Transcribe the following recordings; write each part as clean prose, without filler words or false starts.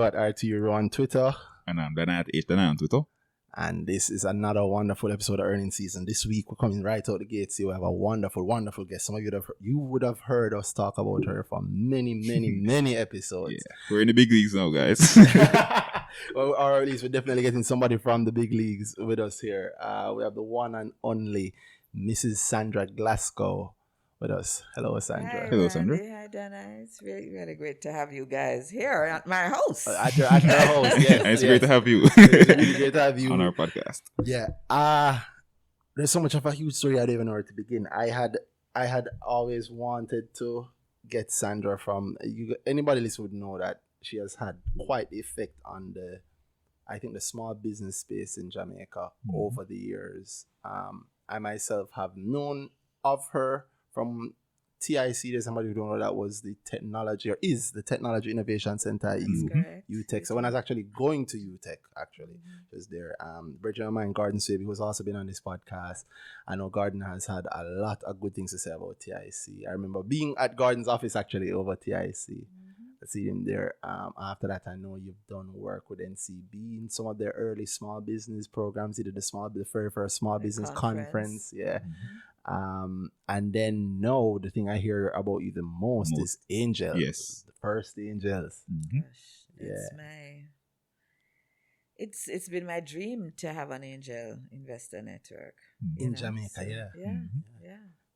at RTU on Twitter. And I'm Danhai at Danhai on Twitter. And this is another wonderful episode of Earnings Season. This week, we're coming right out the gates. We have a wonderful, wonderful guest. Some of you would have heard us talk about her for many episodes. Yeah, we're in the big leagues now, guys. Well, or at least we're definitely getting somebody from the big leagues with us here. We have the one and only Mrs. Sandra Glasgow with us. Hello, Sandra. Hi, Hello, Randy. Sandra. Hi, Danhai. It's really, really great to have you guys here at my house. At your house, yes. And it's great to have you It's really great to have you on our podcast. Yeah. There's so much of a huge story I don't even know where to begin. I had always wanted to get Sandra from you. Anybody listening would know that she has had quite the effect on the small business space in Jamaica over the years. I myself have known of her from TIC. There's somebody who don't know that was the technology or is the Technology Innovation Center at UTech. So when I was actually going to UTech, was there. Bridget of mine, Gordon Swaby, who's also been on this podcast. I know Gordon has had a lot of good things to say about TIC. I remember being at Gordon's office actually over TIC. I see him there. After that, I know you've done work with NCB in some of their early small business programs. You did the very first small business conference. Yeah. And then the thing I hear about you the most is Angels. Yes. The first Angels. It's been my dream to have an angel investor network In Jamaica. Yeah.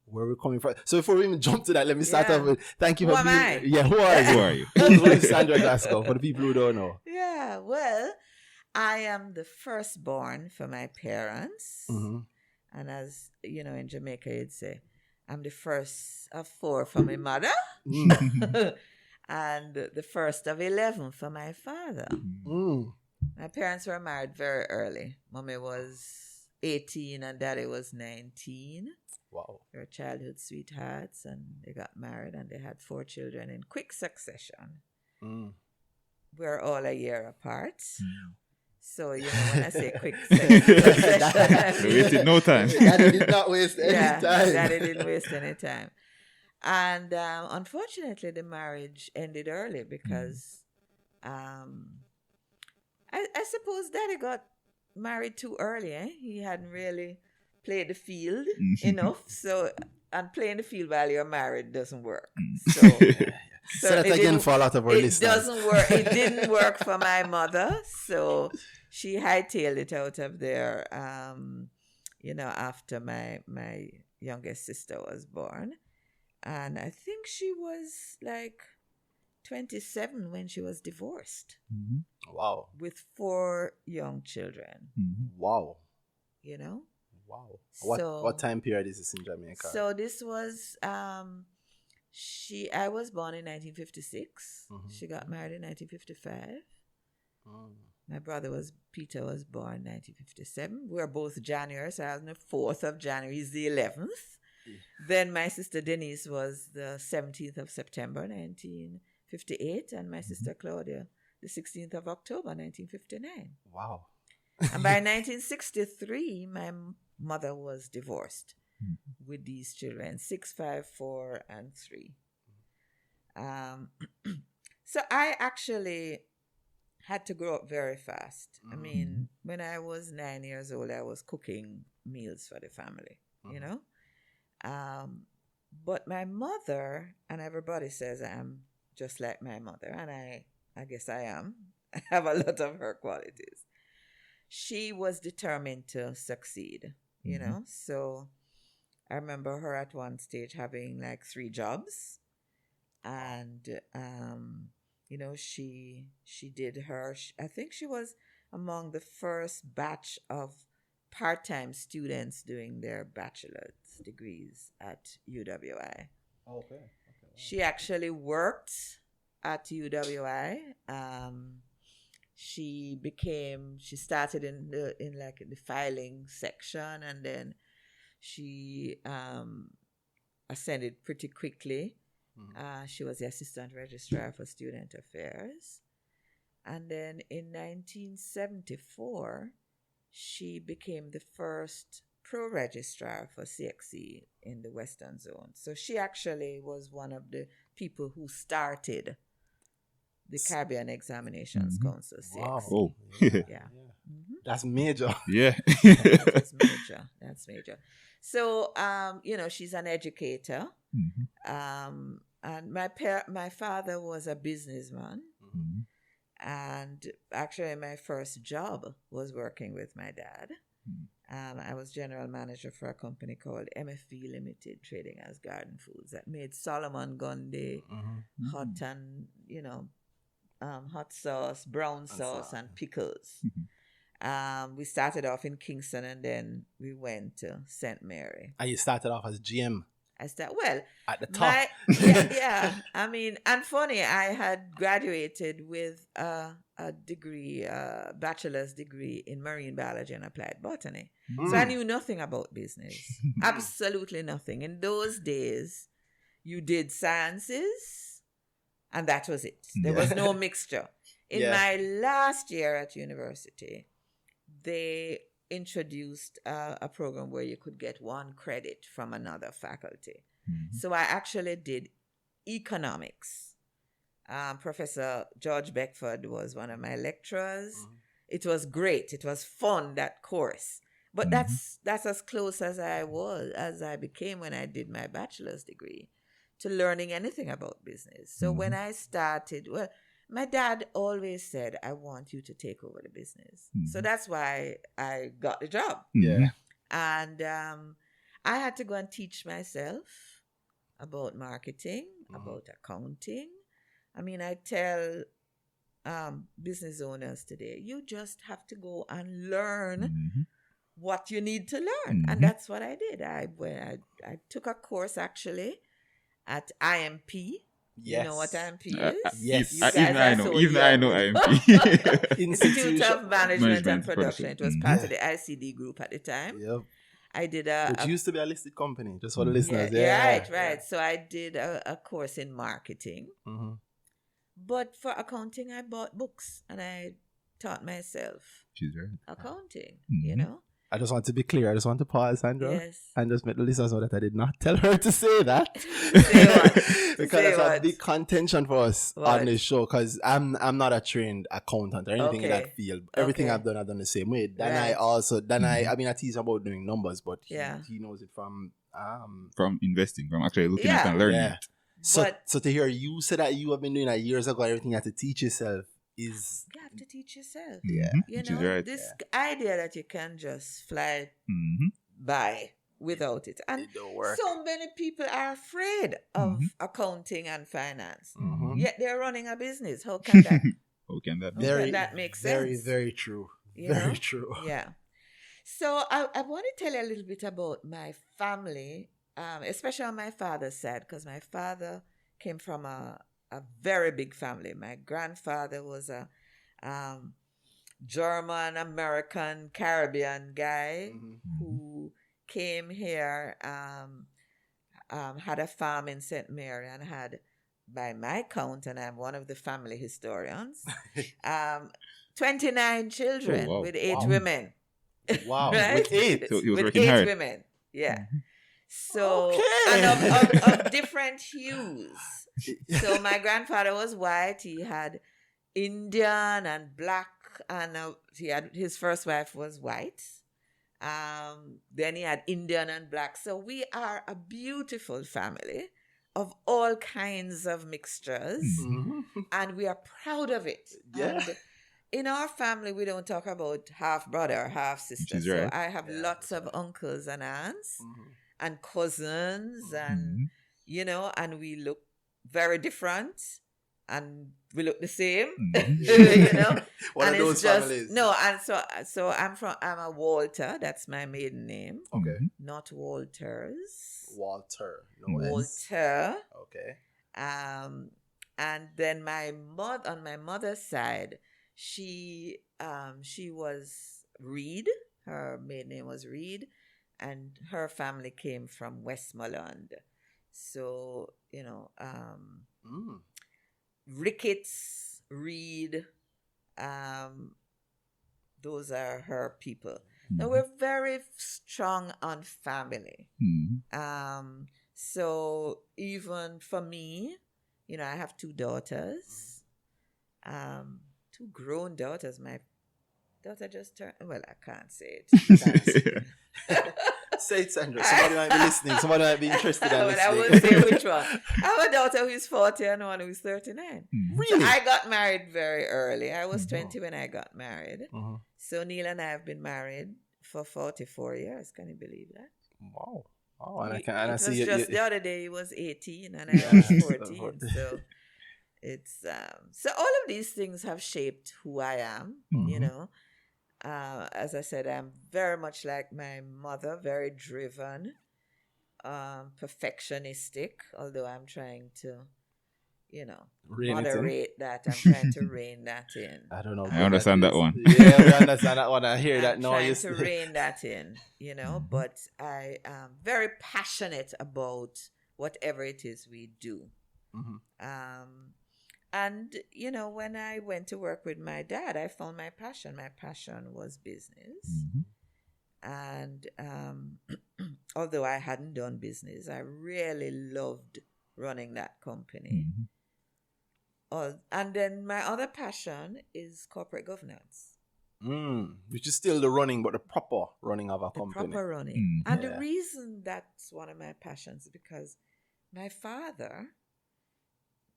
Where we're coming from. So before we even jump to that, let me start off with thank you for Who am I? Yeah, who are you? Who is Sandra Glasgow for the people who don't know? Yeah, well, I am the firstborn for my parents. And as you know, in Jamaica, you'd say, I'm the first of 4 for my mother. And the first of 11 for my father. My parents were married very early. Mommy was 18 and daddy was 19. Wow. They were childhood sweethearts, and they got married and they had 4 children in quick succession. We're all a year apart. So, when I say quick succession, We wasted no time. Daddy did not waste any time. Daddy didn't waste any time. And unfortunately, the marriage ended early because I suppose Daddy got married too early. He hadn't really played the field enough. So, and playing the field while you're married doesn't work. So that again for a lot of our listeners. It doesn't work. It didn't work for my mother. So she hightailed it out of there, after my youngest sister was born. And I think she was like 27 when she was divorced. Wow. With 4 young children. Wow. Wow. What time period is this in Jamaica? So this was I was born in 1956. She got married in 1955. My brother Peter was born in 1957. We were both January, so I was on the 4th of January. He's the 11th. Then my sister Denise was the 17th of September, 1958. And my sister Claudia, the 16th of October, 1959. Wow. And by 1963, my mother was divorced with these children, 6, 5, 4, and 3. So I actually had to grow up very fast. I mean, when I was 9 years old, I was cooking meals for the family, But my mother, and everybody says I'm just like my mother, and I guess I am. I have a lot of her qualities. She was determined to succeed, So I remember her at one stage having like 3 jobs. And, she did I think she was among the first batch of part-time students doing their bachelor's degrees at UWI. Okay. She actually worked at UWI. She started in the filing section, and then she ascended pretty quickly. She was the assistant registrar for student affairs. And then in 1974, she became the first pro-registrar for CXC in the Western Zone. So she actually was one of the people who started the Caribbean Examinations Council, CXC. Wow. Oh. Yeah. That's major. Yeah. That's major. That's major. So, she's an educator. And my father was a businessman. And actually, my first job was working with my dad. I was general manager for a company called MFV Limited, trading as Garden Foods, that made Solomon Gundy, hot and, hot sauce, brown sauce, and pickles. We started off in Kingston, and then we went to St. Mary. And you started off as GM At at the top. yeah. I mean, and funny, I had graduated with a degree, bachelor's degree in marine biology and applied botany. So I knew nothing about business. Absolutely nothing. In those days, you did sciences, and that was it. There was no mixture. In my last year at university, they introduced a program where you could get 1 credit from another faculty. So I actually did economics. Professor George Beckford was one of my lecturers. It was great. It was fun, that course. But that's as close as I became when I did my bachelor's degree to learning anything about business. So when I started, my dad always said, I want you to take over the business. So that's why I got the job. Yeah. And I had to go and teach myself about marketing, about accounting. I mean, I tell business owners today, you just have to go and learn what you need to learn. And that's what I did. I took a course actually at IMP. Yes. You know what IMP is? Yes. Even I know IMP. Institute of Management and Production. It was part Yeah. of the ICD group at the time. Yep. I did Which used to be a listed company, just for the listeners. Yeah. Right. So I did a course in marketing. But for accounting, I bought books and I taught myself She's right. accounting, I just want to be clear. I just want to pause, Sandra, Yes. and just make the listeners know that I did not tell her to say that. Say what? Because Say it's what? a big contention for us What? on this show. Because I'm not a trained accountant or anything in Okay. that field. Everything Okay. I've done the same way. Right. I mean, I teach about doing numbers, but Yeah. he knows it from From investing, from actually looking at Yeah. and learning yeah. it. So But- to hear you say that you have been doing that years ago, everything you have to teach yourself is You have to teach yourself. Yeah. You She's know, right. this idea that you can just fly Mm-hmm. by without it. And it don't work. so many people are afraid of accounting and finance. Mhm. Yet they're running a business. How can that? How can that be? Very- that makes very, sense. very true. You Very know? true. Yeah. So I want to tell you a little bit about my family, especially on my father's side, because my father came from a very big family. My grandfather was a German, American, Caribbean guy who came here, had a farm in St. Mary and had, by my count, and I'm one of the family historians, 29 children Oh, wow. with 8 Wow. women. Wow. Right? With 8. So he was With working 8 hard. women. Yeah. So, Okay. and of different hues. So my grandfather was white. He had Indian and black, and his first wife was white. Then he had Indian and black. So we are a beautiful family of all kinds of mixtures, Mhm. and we are proud of it. Yeah. And in our family, we don't talk about half brother or half sister. She's So right. I have Yeah, lots of uncles and aunts Mhm. and cousins, and Mhm. and we look very different, and we look the same. Mhm. you know, One and of those families. no, and so I'm a Walter. That's my maiden name, Okay. not Walters. Walter. No S. Walter. Okay. And then on my mother's side, she was Reed. Her maiden name was Reed, and her family came from Westmoreland. So Mm. Ricketts, Reed, those are her people. Now we're very strong on family. Mhm. So even for me, I have 2 daughters, Two grown daughters. My daughter just turned, well, I can't say it. Say it, Sandra. Somebody might be listening. Somebody might be interested in Well, listening. I won't say which one. I have a daughter who's 40 and one who's 39. Really? So I got married very early. I was 20 when I got married. Mm-hmm. So Neil and I have been married for 44 years. Can you believe that? Wow. Oh, and I see see you. just the other day he was 18 and I was 14. So it's so all of these things have shaped who I am, you know. As I said, I'm very much like my mother, very driven, perfectionistic, although I'm trying to, you know, moderate that. I'm trying to rein that in. I don't know. I understand that one. Yeah, we understand that one. I hear that now. I'm trying to rein that in, you know, but I am very passionate about whatever it is we do. And, you know, when I went to work with my dad, I found my passion. My passion was business. And although I hadn't done business, I really loved running that company. And then my other passion is corporate governance. Which is still the running, but the proper running of a company. Proper running. And the reason that's one of my passions is because my father,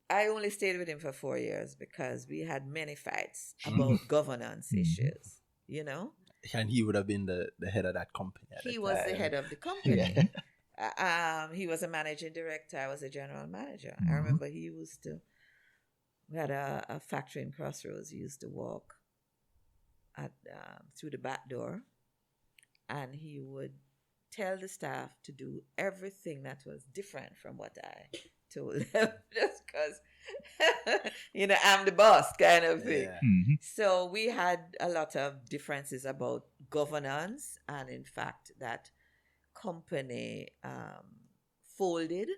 I only stayed with him for 4 years because we had many fights about governance issues, you know? And he would have been the head of that company. He was the head of the company. He was a managing director. I was a general manager. I remember he used to, we had a factory in Crossroads. He used to walk through the back door and he would tell the staff to do everything that was different from what I told them, just because, you know, I'm the boss kind of thing. So we had a lot of differences about governance, and in fact, that company folded.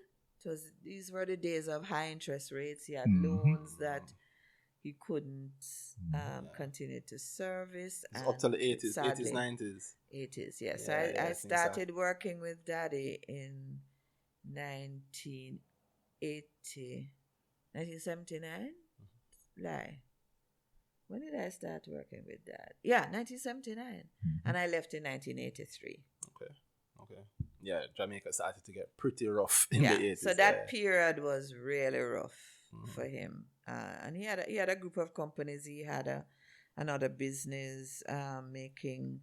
These were the days of high interest rates. He had loans that he couldn't continue to service. It's up to the 80s, sadly, 80s, 90s. 80s, yes. Yeah, I started working with Daddy in 1979? Lie. When did I start working with Dad? Yeah, 1979. And I left in 1983. Okay. Yeah, Jamaica started to get pretty rough in the 80s. So that period was really rough for him. And he had a group of companies. He had another business making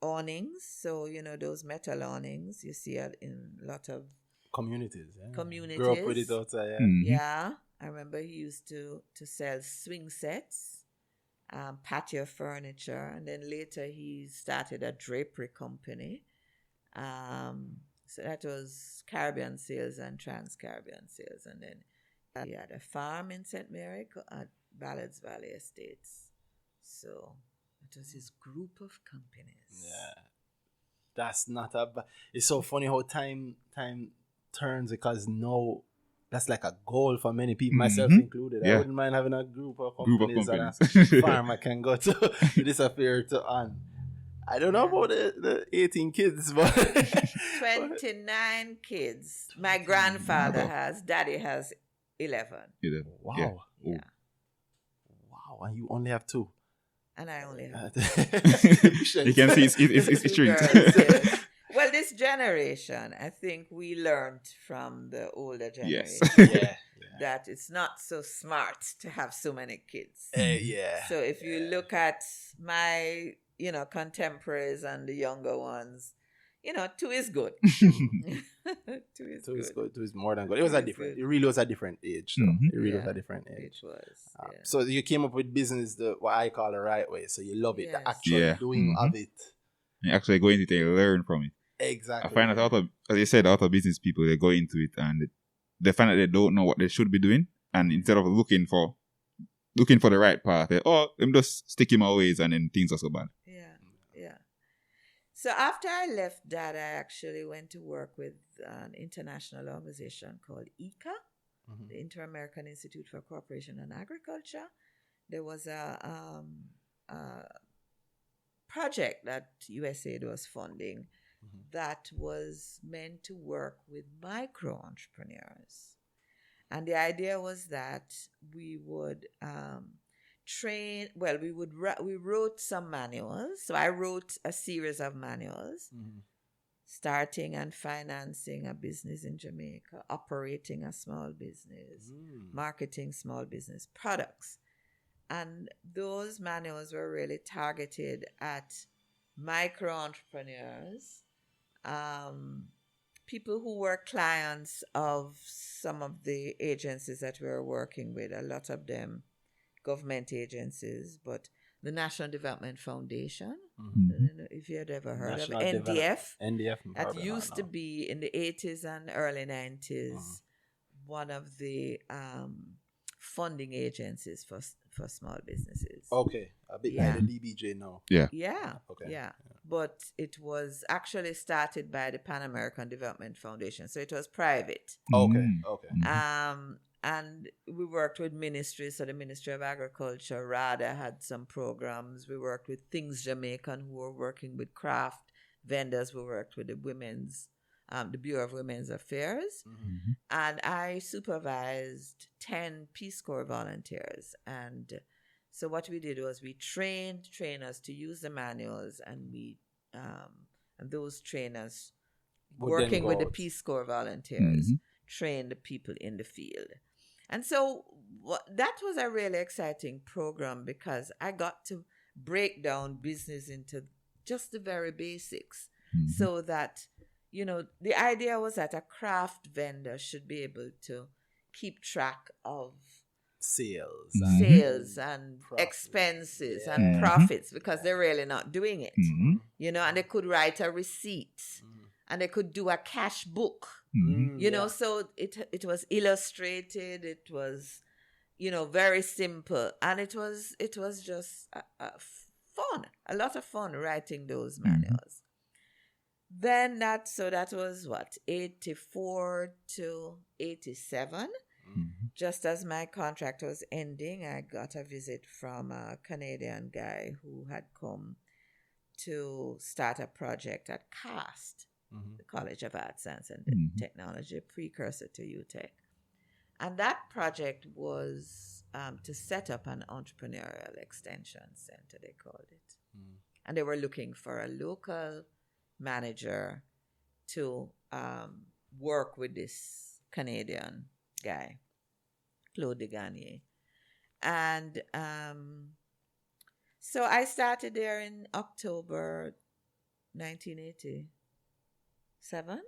awnings. So, you know, those metal awnings you see in a lot of communities. Grew up with it outside, Yeah. I remember he used to sell swing sets, patio furniture, and then later he started a drapery company. So that was Caribbean Sales and Trans-Caribbean Sales. And then he had a farm in St. Mary at Ballards Valley Estates. So it was his group of companies. Yeah. That's not a bad... It's so funny how time turns, because now that's like a goal for many people, myself included. I wouldn't mind having a group of companies and a farm I can go to disappear to on. I don't know about the 18 kids, but 29 kids. My grandfather has, Daddy has 11. Wow. Yeah. Wow, and you only have 2. And I only have You can see it's true. Yes. Well, this generation, I think we learned from the older generation that it's not so smart to have so many kids. So if you look at my, you know, contemporaries and the younger ones, you know, 2 is good. 2 is good. 2 is more than good. It really was a different age, though. It really was a different age. It was. So you came up with business what I call the right way. So you love it, the actual doing of it. You actually go into it and learn from it. Exactly. I find that as you said, a lot of business people, they go into it and they find that they don't know what they should be doing. And instead of looking for the right path, them just stick in my ways and then things are so bad. Yeah. So after I left Dad, I actually went to work with an international organization called ICA, the Inter-American Institute for Cooperation and Agriculture. There was a project that USAID was funding that was meant to work with micro entrepreneurs. And the idea was that we would train. Well, we wrote some manuals. So I wrote a series of manuals, starting and financing a business in Jamaica, operating a small business, marketing small business products. And those manuals were really targeted at micro entrepreneurs, people who were clients of some of the agencies that we were working with, a lot of them government agencies, but the National Development Foundation, if you had ever heard National of NDF, NDF that used to be in the 80s and early 90s, one of the funding agencies for small businesses. Okay, a bit like the DBJ now. Yeah. Okay. Yeah. But it was actually started by the Pan American Development Foundation, so it was private. Okay. And we worked with ministries, so the Ministry of Agriculture, RADA had some programs. We worked with Things Jamaican, who were working with craft vendors. We worked with the the Bureau of Women's Affairs. And I supervised 10 Peace Corps volunteers. And so what we did was we trained trainers to use the manuals, and and those trainers working with the Peace Corps volunteers trained the people in the field. And so that was a really exciting program, because I got to break down business into just the very basics, so that, the idea was that a craft vendor should be able to keep track of sales and expenses and profits, because they're really not doing it, and they could write a receipt and they could do a cash book, so it was illustrated, it was, very simple, and it was just a lot of fun writing those manuals. Then that was 84 to 87. Just as my contract was ending, I got a visit from a Canadian guy who had come to start a project at CAST, the College of Arts, Science and Technology, precursor to UTech. And that project was to set up an entrepreneurial extension center, they called it. And they were looking for a local manager to work with this Canadian guy, Claude Deganier. And so I started there in October 1987.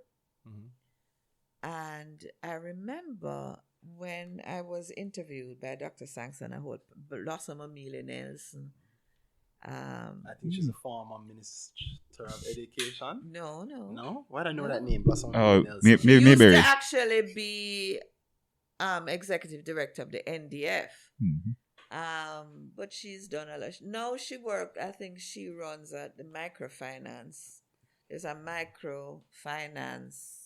And I remember when I was interviewed by Dr. Sangston, I hope Blossom Amelia Nelson. I think she's a former Minister of Education. No. Why do I know that name? Blossom Nelson. She used to actually be executive director of the NDF. But she's done a lot. No, she worked. I think she runs at the microfinance. There's a microfinance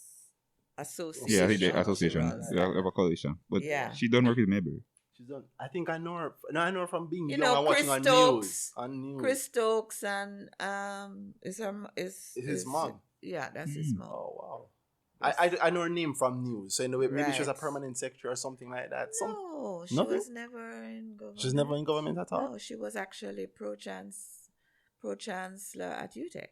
association. Yeah, I think the association. They have a coalition. But she don't work with Mayberry. She's done. I think I know her. No, I know her from being young and Chris watching Stokes, on news. Chris Stokes and is his mom. Yeah, that's his mom. Oh wow. I know her name from news. So in a way, maybe she was a permanent secretary or something like that. No, she was never in government. She's never in government at all? No, she was actually pro-chancellor at UTech.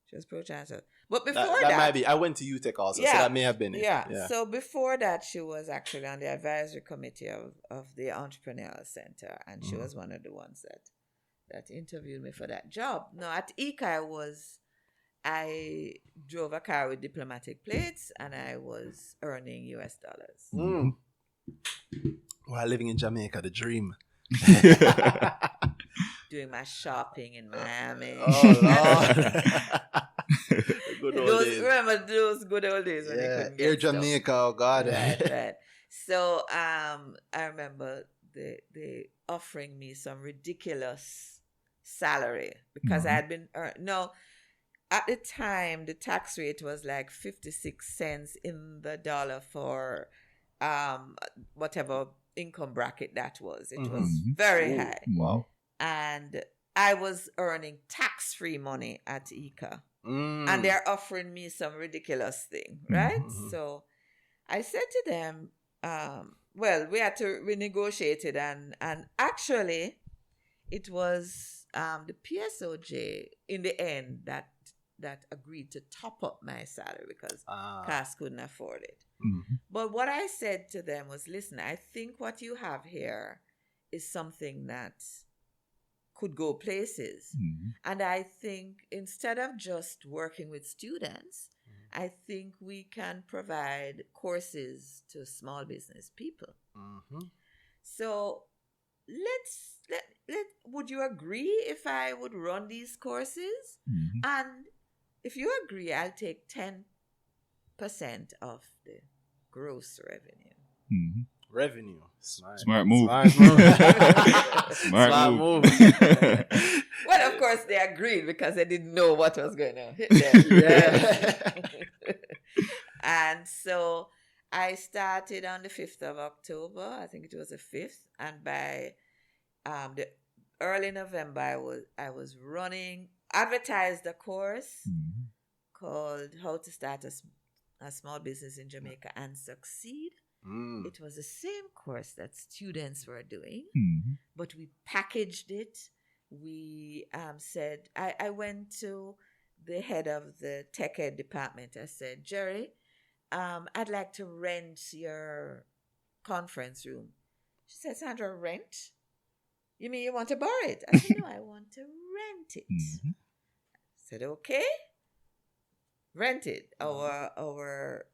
She was pro-chancellor. But before that might be. I went to UTech also, so that may have been it. Yeah. So before that, she was actually on the advisory committee of the Entrepreneurial Center, and she was one of the ones that interviewed me for that job. No, at ICA I drove a car with diplomatic plates, and I was earning US dollars. While living in Jamaica, the dream. Doing my shopping in Miami. Oh, Lord. Remember those good old days when you couldn't get Air Jamaica, oh God. Right. So I remember they offering me some ridiculous salary because I had been at the time the tax rate was like 56 cents in the dollar for whatever income bracket that was. It was very high. Wow. And I was earning tax-free money at ICA. And they're offering me some ridiculous thing, right? So I said to them, well, we had to renegotiate it, and actually, it was the PSOJ in the end that agreed to top up my salary because CAS couldn't afford it. Mm-hmm. But what I said to them was, listen, I think what you have here is something that could go places. Mm-hmm. And I think instead of just working with students, I think we can provide courses to small business people. Mm-hmm. So would you agree if I would run these courses? Mm-hmm. And if you agree, I'll take 10% of the gross revenue. Mm-hmm. Revenue. Smart move. Smart move. Well, of course, they agreed because they didn't know what was going to hit them. Yeah. And so I started on the 5th of October. I think it was the 5th. And by the early November, I was advertised a course called How to Start a Small Business in Jamaica and Succeed. It was the same course that students were doing, but we packaged it. We said, I went to the head of the tech ed department. I said, Jerry, I'd like to rent your conference room. She said, Sandra, rent? You mean you want to borrow it? I said, no, I want to rent it. I said, okay. Rent it. Our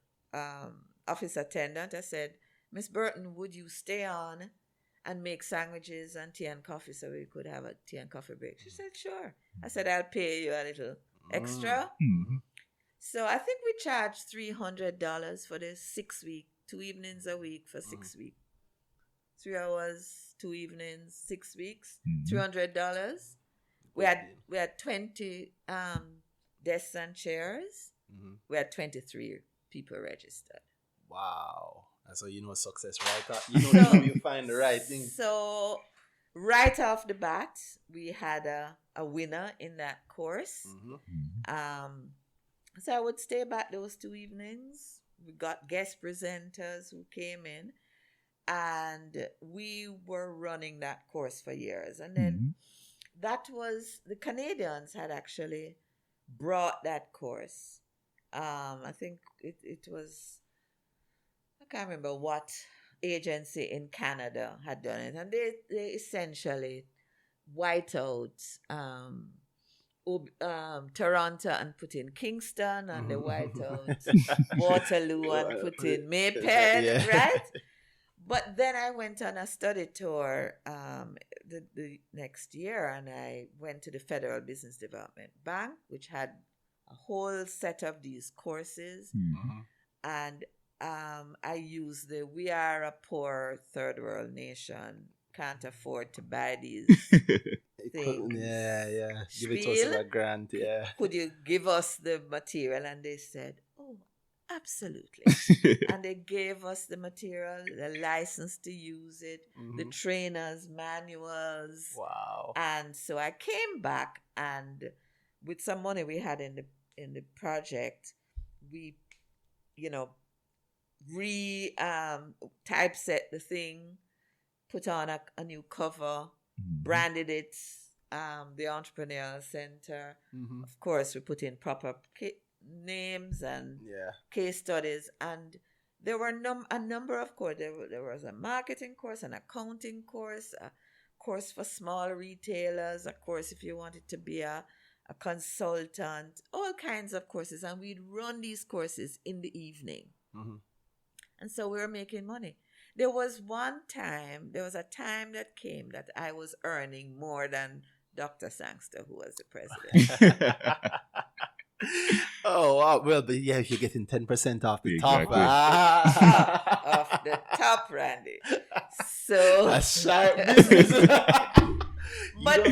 office attendant, I said, Miss Burton, would you stay on and make sandwiches and tea and coffee so we could have a tea and coffee break? She said, sure. I said, I'll pay you a little extra. So I think we charged $300 for this 6 week, 2 evenings a week for 6 weeks. 3 hours, 2 evenings, 6 weeks, $300. We had 20 desks and chairs. We had 23 people registered. Wow. And so success right up. How you find the right thing. So right off the bat, we had a winner in that course. So I would stay back those 2 evenings. We got guest presenters who came in, and we were running that course for years. And then that was, the Canadians had actually brought that course. I think it was, I can't remember what agency in Canada had done it, and they essentially white out Toronto and put in Kingston, and they white out Waterloo and put in Maypen, right? But then I went on a study tour the next year, and I went to the Federal Business Development Bank, which had a whole set of these courses. And I used we are a poor third world nation, can't afford to buy these things. Yeah. Give it to us a grant, yeah. Could you give us the material? And they said, oh, absolutely. And they gave us the material, the license to use it, the trainers' manuals. Wow. And so I came back, and with some money we had in the project, we, typeset the thing, put on a new cover, branded it, the Entrepreneurial Center. Of course, we put in proper names and case studies, and there were a number of courses. There was a marketing course, an accounting course, a course for small retailers, a course if you wanted to be a consultant, all kinds of courses, and we'd run these courses in the evening. And so we were making money. There was a time that came that I was earning more than Dr. Sangster, who was the president. Oh, wow. Well, but yeah, you're getting 10% off the Exactly. top. Off the top, Randy. So That's sharp business. But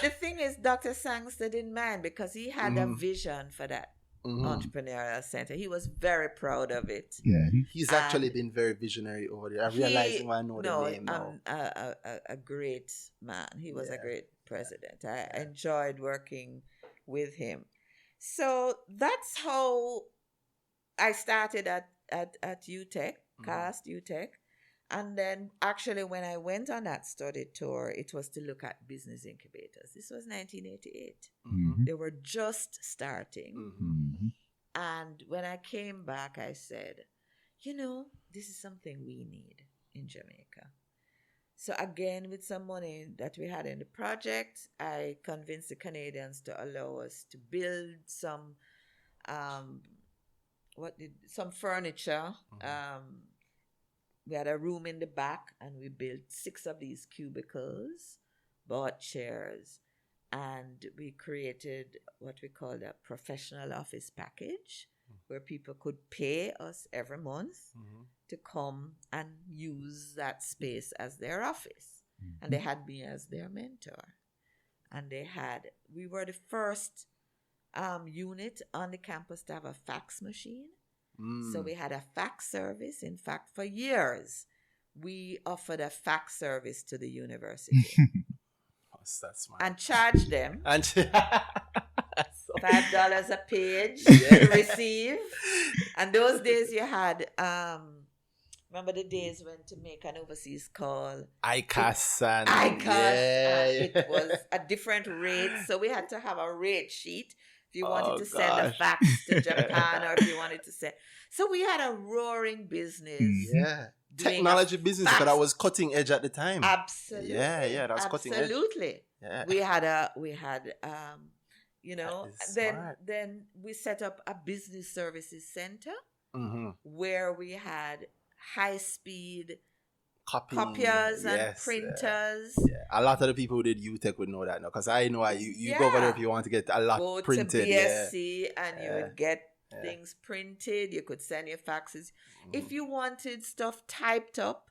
the thing is, Dr. Sangster didn't mind because he had a vision for that entrepreneurial center. He was very proud of it. Yeah, he's actually been very visionary over there. I realize why I know the name now. A great man. He was a great president. I enjoyed working with him. So that's how I started at UTech. Cast, UTech. And then actually when I went on that study tour, it was to look at business incubators. This was 1988. Mhm. They were just starting. Mhm. And when I came back, I said, this is something we need in Jamaica. So again, with some money that we had in the project, I convinced the Canadians to allow us to build some furniture. We had a room in the back, and we built 6 of these cubicles, bought chairs, and we created what we called a professional office package, where people could pay us every month to come and use that space as their office. And they had me as their mentor. And we were the first unit on the campus to have a fax machine. So we had a fax service. In fact, for years, we offered a fax service to the university. That's smart. And charged them And $5 a page to receive. And those days you had, remember the days when to make an overseas call? ICAS and it was a different rate. So we had to have a rate sheet. If you wanted to send a fax to Japan, or if you wanted to send. So we had a roaring business. Yeah. Technology business, but I was cutting edge at the time. Absolutely. Yeah, that was cutting edge. Absolutely. Yeah. Then we set up a business services center where we had high-speed copiers and printers. A lot of the people who did UTech would know that now, because I know you go over there if you want to get a lot printed. Go to BSC and you would get things printed. You could send your faxes. If you wanted stuff typed up,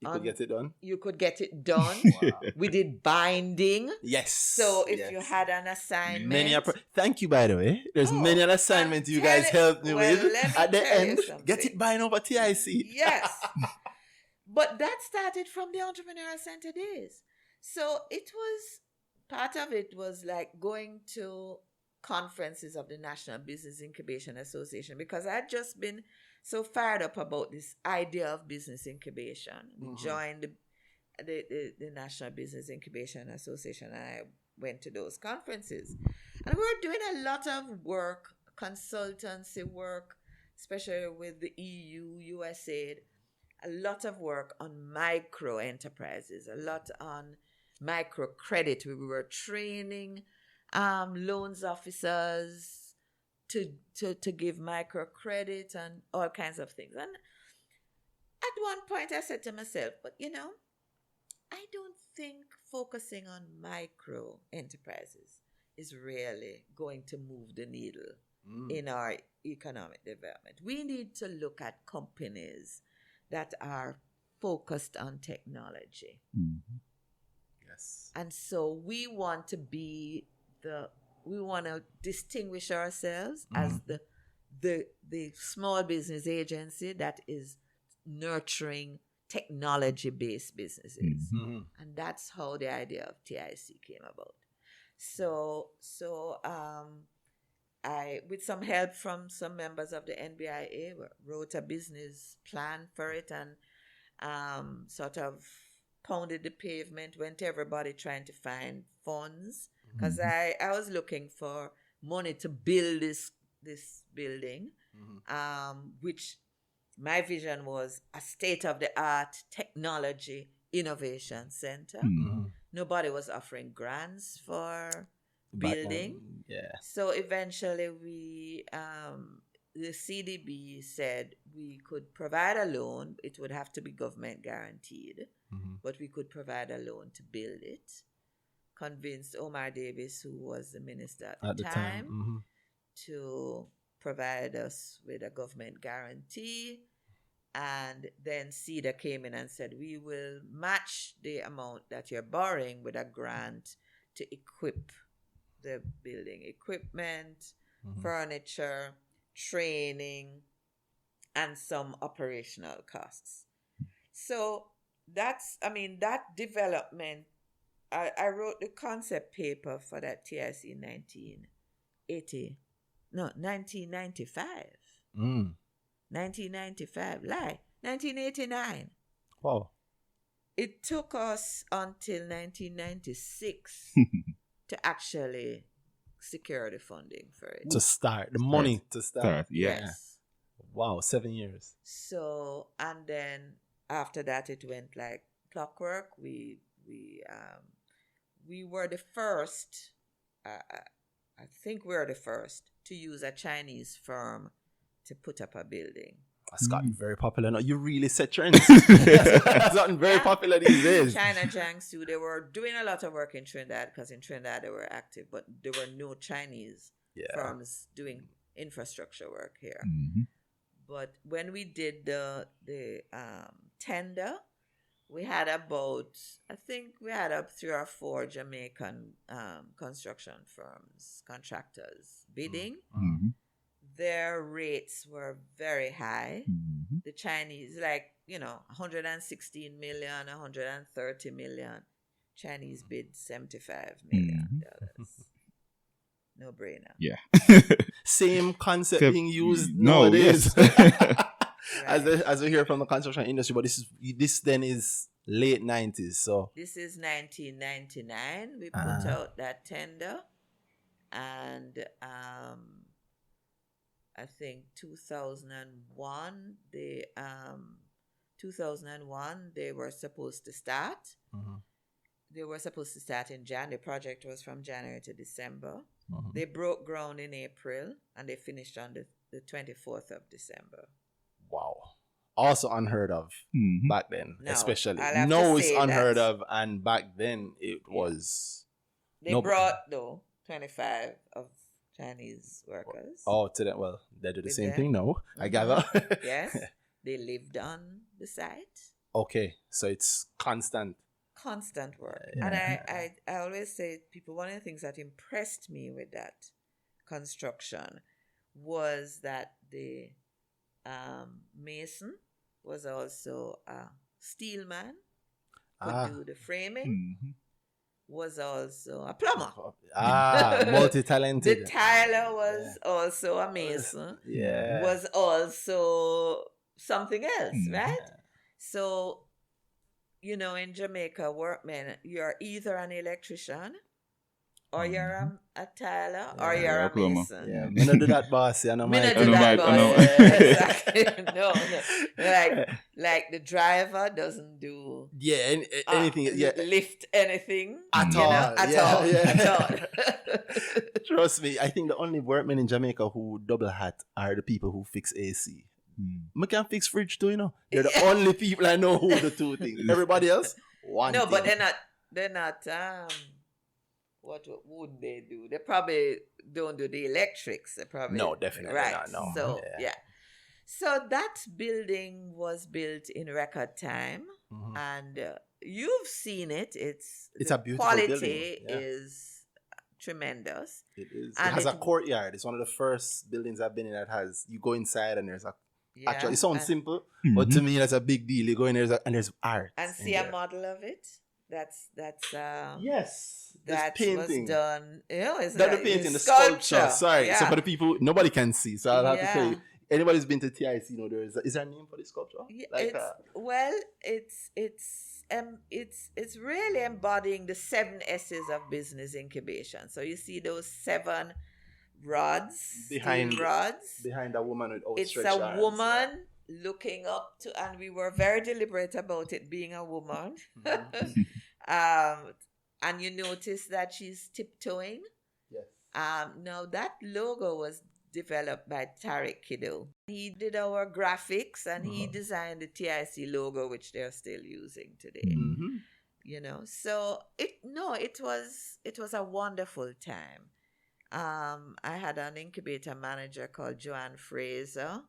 you could get it done. You could get it done. Wow. We did binding. Yes. So if you had an assignment. Thank you, by the way. There's many an assignment you guys helped me with. At the end, get it bind over TIC. Yes. But that started from the Entrepreneurial Center days. So part of it was like going to conferences of the National Business Incubation Association, because I had just been so fired up about this idea of business incubation. We joined the National Business Incubation Association, and I went to those conferences. And we were doing a lot of work, consultancy work, especially with the EU, USAID, a lot of work on micro enterprises, a lot on microcredit. We were training loans officers to give microcredit and all kinds of things. And at one point I said to myself, but I don't think focusing on micro enterprises is really going to move the needle in our economic development. We need to look at companies that are focused on technology. Yes. And so we want to distinguish ourselves as the small business agency that is nurturing technology-based businesses. And that's how the idea of TIC came about. So I, with some help from some members of the NBIA, wrote a business plan for it and sort of pounded the pavement, went to everybody trying to find funds, because I was looking for money to build this building, which my vision was a state-of-the-art technology innovation center. Nobody was offering grants for building. So eventually the CDB said we could provide a loan. It would have to be government guaranteed, but we could provide a loan to build it. Convinced Omar Davis, who was the minister at the time, to provide us with a government guarantee. And then CEDA came in and said, we will match the amount that you're borrowing with a grant to equip the building, equipment, furniture, training, and some operational costs. So that development, I wrote the concept paper for that TIC in 1995. 1995. Lie. 1989. Wow. It took us until 1996 to actually secure the funding for it. To start. The money to start. Yeah. Yes. Wow, 7 years. So, and then after that, it went like clockwork. We were the first, I think we were the first to use a Chinese firm to put up a building. That's gotten very popular now. You really set trends. It's gotten very popular these days. China Jiangsu, they were doing a lot of work in Trinidad because in Trinidad they were active, but there were no Chinese firms doing infrastructure work here. Mm-hmm. But when we did the tender, we had about, I think we had up 3 or 4 Jamaican construction firms, contractors bidding. Mm-hmm. Their rates were very high. Mm-hmm. The Chinese, like, 116 million, 130 million. Chinese bid $75 million. No brainer. Yeah. Same concept Except- being used no, nowadays. Right. As we hear from the construction industry, but this then is late 90s. So This is 1999. We put out that tender, and I think 2001 they were supposed to start. They were supposed to start in January. The project was from January to December. They broke ground in April, and they finished on the 24th of December. wow. Also unheard of back then, No, especially. I'll have No, to it's say unheard that- of, and back then it was. They No- brought, though, 25 of Chinese workers. Oh, to that. Well, they do the With same them. thing now. I gather. Yes. They lived on the site. Okay, so it's constant. Constant work. Yeah. And I always say, people, one of the things that impressed me with that construction was that the mason was also a steel man, could do the framing, Mm-hmm. was also a plumber. Multi-talented. The tiler was also a mason, Yeah. was also something else, right? So, in Jamaica, workmen, you're either an electrician, or you're a tiler, or you're a plumber. mason. Yeah, me not do that, boss. I know Me my not I do know that, my- boss. I know. Exactly. No. Like the driver doesn't do Yeah, anything. Yeah, lift anything At you know, all. at Yeah, all, yeah. at all. Trust me. I think the only workmen in Jamaica who double hat are the people who fix AC. I can fix fridge too, They're the only people I know who do two things. Everybody else, one No, thing. but they're not. What would they do? They probably don't do the electrics. They probably No, definitely right. not, no. So Yeah. So that building was built in record time, and you've seen it. It's a beautiful building. quality Yeah. is tremendous. It is. And It has a it- courtyard. It's one of the first buildings I've been in that has. You go inside and there's a. Yeah, Actually, it sounds and- simple, but to me that's a big deal. You go in there and there's art. and in see there. a model of it. That's Yes. There's that painting. was done. It's Not the like- painting, the it's sculpture. Sorry. Yeah. So for the people, nobody can see. So I'll have to Yeah. tell you. Anybody's been to TIC, is there a name for the sculpture? Yeah, Like, it's really embodying the 7 S's of business incubation. So you see those 7 rods, Behind- steel rods. behind a woman with It's outstretched a arms. woman looking up to, and we were very deliberate about it being a woman. And you notice that she's tiptoeing. Yes. Now that logo was developed by Tariq Kiddo. He did our graphics and he designed the TIC logo, which they're still using today. So it was a wonderful time. I had an incubator manager called Joanne Fraser.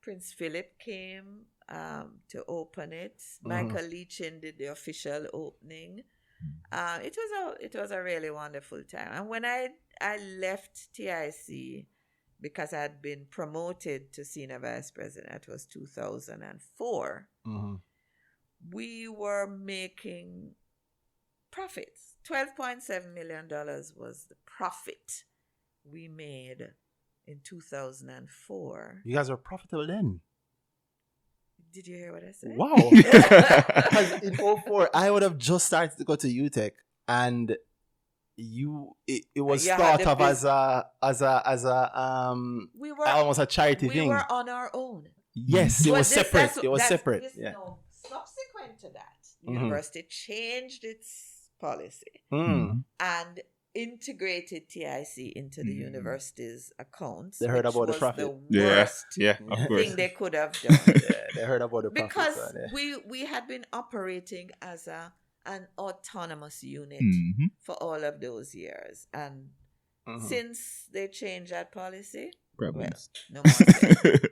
Prince Philip came to open it. Michael Leachin did the official opening. It was a really wonderful time. And when I left TIC, because I had been promoted to senior vice president, it was 2004. We were making profits. $12.7 million was the profit we made in 2004. You guys were profitable then. Did you hear what I said? Wow. Because in 04, I would have just started to go to UTech, and it was You thought had the of as a We were almost a charity we thing. were on our own. Yes, it But was separate. It was that's- separate. this- Yeah. no, subsequent to that, the Mhm. university changed its policy Mm. and integrated TIC into the Mhm. university's accounts. They heard which about the was profit. Yeah, worst yeah, of course. thing they could have done. Yeah, they heard about the Because profits. we had been operating as an autonomous unit Mhm. for all of those years, and Mhm. since they changed that policy, Problems. no more. said.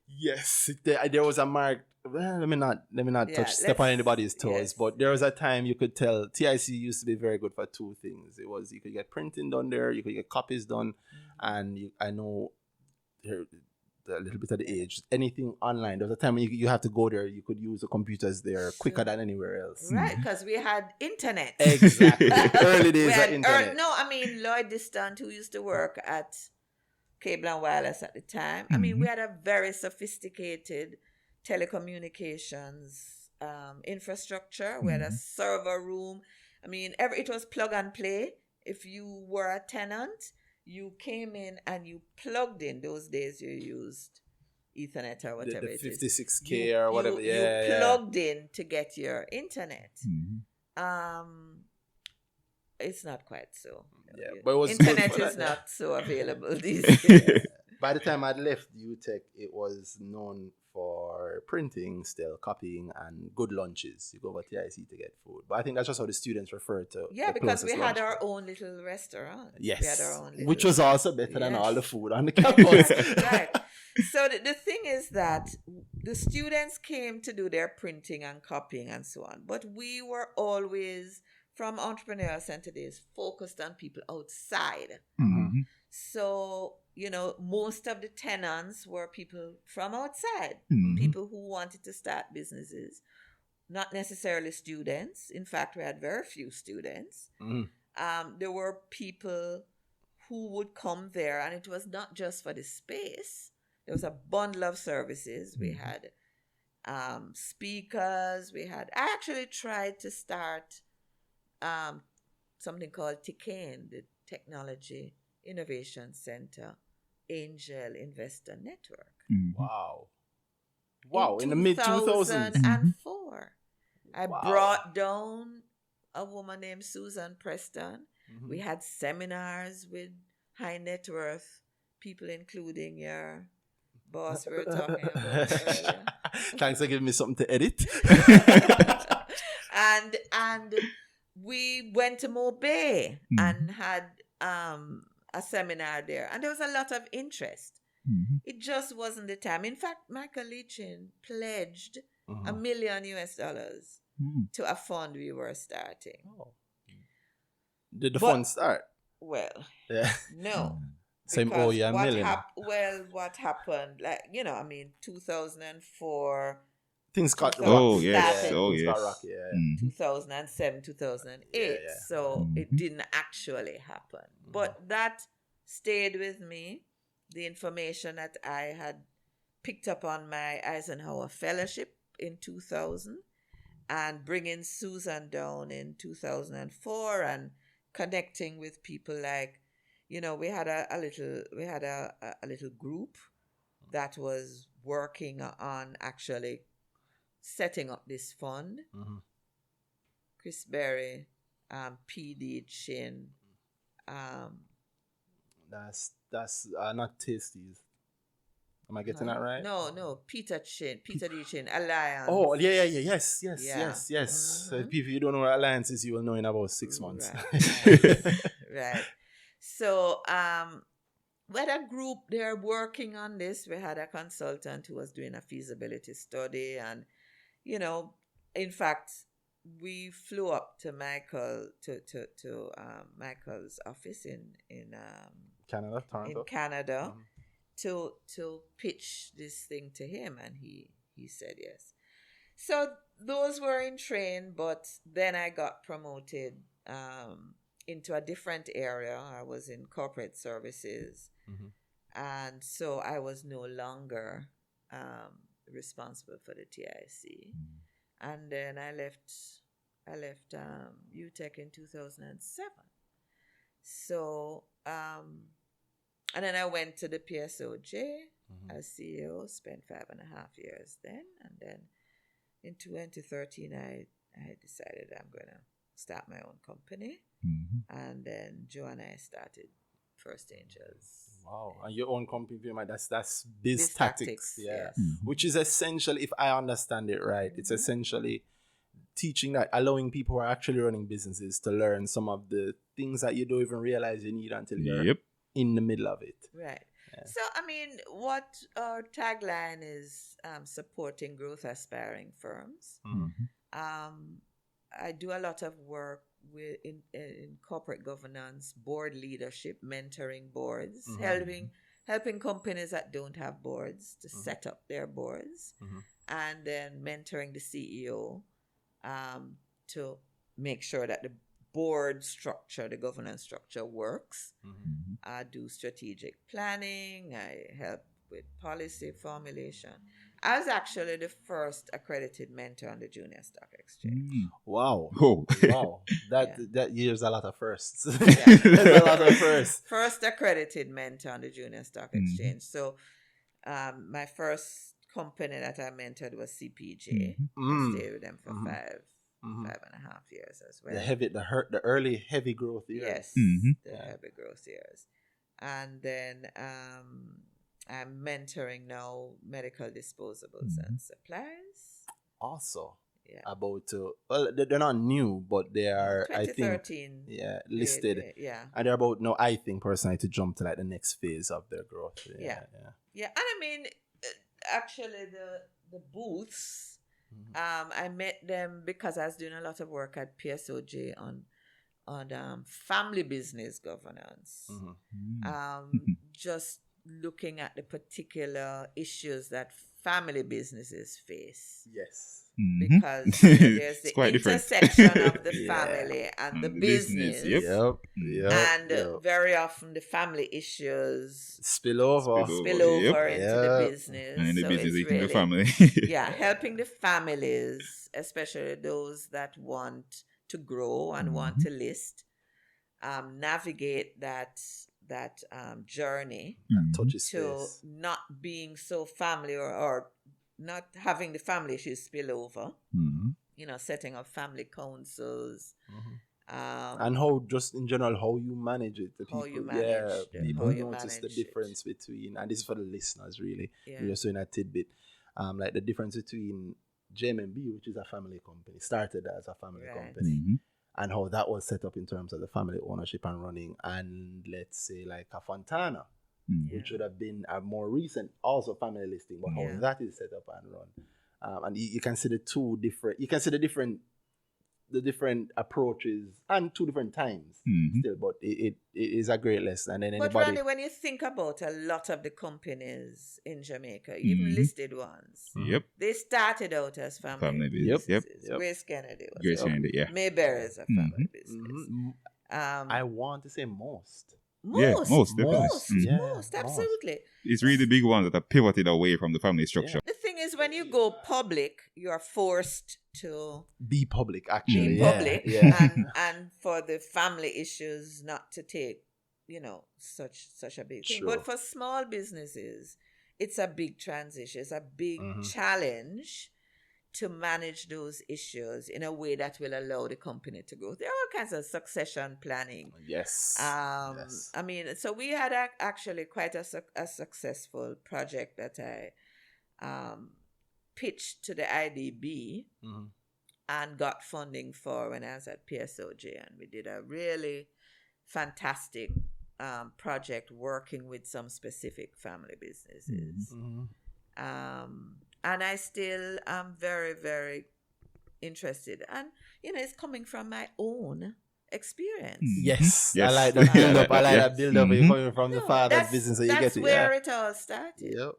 Yes, there was a mark. Well, let me not Yeah, step on let's- anybody's toes. yes. But there was a time you could tell TIC used to be very good for two things. It was you could get printing done there, you could get copies done, and I know there a little bit of the age. Anything online. There was a time when you have to go there. You could use the computers there quicker than anywhere else. Right, because we had internet. Exactly. Early We days of had internet. Lloyd Distant, who used to work at Cable and Wireless at the time. I mean, we had a very sophisticated telecommunications infrastructure. We had a server room. I mean, it was plug and play. If you were a tenant, you came in and you plugged in. Those days you used Ethernet or whatever the it is. 56K or whatever. You Yeah. plugged in to get your internet. Mhm. It's not quite so. Yeah, but it was good internet for is that, yeah. not so available these days. By the time I'd left UTech, it was known for printing, still copying, and good lunches. You go over TIC to get food. But I think that's just how the students refer to. Yeah, the because we closest had lunch our spot. own little restaurant. Yes, We had our own little, which was also better than Yes. all the food on the campus. right. So the thing is that the students came to do their printing and copying and so on. But we were always, from Entrepreneurial Center days, focused on people outside. Mhm. So, most of the tenants were people from outside, Mhm. people who wanted to start businesses, not necessarily students. In fact, we had very few students. Mhm. There were people who would come there, and it was not just for the space. There was a bundle of services. We had speakers. I actually tried to start something called TICANE, the Technology Innovation Center Angel Investor Network. Mhm. Wow. In the mid 2000s. 2004. I Wow. brought down a woman named Susan Preston. Mhm. We had seminars with high net worth people, including your boss we were talking about earlier. Thanks for giving me something to edit. and we went to Mo Bay and had a seminar there, and there was a lot of interest. Mhm. It just wasn't the time. In fact, Michael Lichin pledged $1 Mhm. million US Mhm. to a fund we were starting. Oh. Did the But- fun start? Well, Yeah. no. Same Because you a what million. what happened? 2004, Things got Oh, rocky. yes. started. Oh, Things got yes. rocky, yeah. Mhm. 2007, 2008. Yeah. So it Mhm. didn't actually happen. But that stayed with me. The information that I had picked up on my Eisenhower Fellowship in 2000 and bringing Susan down in 2004 and connecting with people like, we had a little group that was working on actually setting up this fund. Mhm. Chris Berry, PD Chin, That's not Tasties. Am I getting that right? No, Peter D. Chin, Alliance. Oh, yeah. Yes. Yeah. So Mhm. if you don't know what Alliance is, you will know in about 6 months. Right. So, we had a group there working on this. We had a consultant who was doing a feasibility study, and in fact, we flew up to Michael to Michael's office in Canada, Toronto. in Canada Mhm. to pitch this thing to him, and he said yes. So those were in train, but then I got promoted into a different area. I was in corporate services. And so I was no longer responsible for the TIC. And then I left UTech in 2007. So, and then I went to the PSOJ as CEO, spent 5.5 years then. And then in 2013, I decided I'm going to start my own company. And then Joe and I started First Angels. Wow. And your own company, that's Biz Tactics. Yeah. Yes. Which is essentially, if I understand it right, it's essentially teaching that, allowing people who are actually running businesses to learn some of the things that you don't even realize you need until you're in the middle of it. Right. Yeah. So, I mean, what our tagline is, supporting growth aspiring firms. I do a lot of work in corporate governance, board leadership, mentoring boards, helping companies that don't have boards to set up their boards, and then mentoring the CEO to make sure that the board structure, the governance structure works. I do strategic planning. I help with policy formulation. I was actually the first accredited mentor on the Junior Stock Exchange. Wow. Oh. Wow. That year's a lot of firsts. There's a lot of firsts. First accredited mentor on the Junior Stock Exchange. So my first company that I mentored was CPJ. I stayed with them for 5.5 years as well. The early heavy growth years. Yes, the heavy growth years. And then I'm mentoring now medical disposables and supplies. Also, yeah. About well, they're not new, but they are, I think, 2013. Yeah, listed. Yeah, and they're about now, I think personally, to jump to like the next phase of their growth. Yeah. And I mean, actually, the booths. I met them because I was doing a lot of work at PSOJ on family business governance. Just looking at the particular issues that family businesses face. Yes. Because there's the intersection of the family and the business. And very often the family issues spill over into the business. And the business eating the family. Helping the families, especially those that want to grow and want to list, navigate that journey to not being so family or not having the family issues spill over. Setting up family councils. And how, just in general, how you manage it. People notice the difference between, and this is for the listeners really, we're just doing a tidbit, like the difference between JMB, which is a family company, started as a family company, and how that was set up in terms of the family ownership and running, and let's say like a Fontana, which would have been a more recent, also family listing, but how that is set up and run. And you can see the different approaches and 2 different times still, but it is a great lesson. And then but Randy, when you think about a lot of the companies in Jamaica, even listed ones, they started out as family businesses. Grace Kennedy was Mayberry is a family business. I want to say most. Most, absolutely. It's really the big ones that are pivoted away from the family structure. The thing is, when you go public, you are forced to be public, actually. And for the family issues not to take, such a big thing. But for small businesses, it's a big transition. It's a big challenge to manage those issues in a way that will allow the company to grow. There are all kinds of succession planning. Yes. I mean, so we had actually quite a successful project that I pitched to the IDB and got funding for when I was at PSOJ. And we did a really fantastic project working with some specific family businesses. And I still am very, very interested. And, it's coming from my own experience. Yes. I like the build-up. You're coming from the father's business. That's where it all started.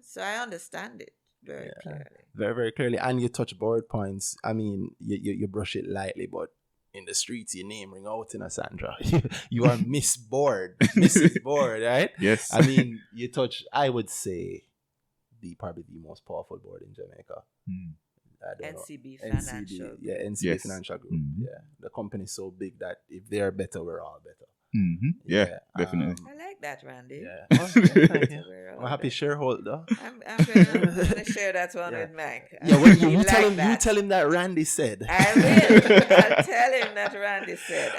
So I understand it very clearly. Very, very clearly. And you touch board points. I mean, you brush it lightly, but in the streets, your name ring out in a Sandra. You are Miss Board, Mrs. Board, right? Yes. I mean, you touch, I would say, probably the most powerful board in Jamaica. I don't NCB know. Financial. NCB Yes. Financial Group. Yeah, the company is so big that if they are better, we're all better. Yeah, definitely. I like that, Randy. Yeah. Oh, thank you. I'm a happy shareholder. I'm gonna share that one Yeah. with Mike. Yeah, well, He you like tell him. that. You tell him that Randy said. I will. I'll tell him that Randy said.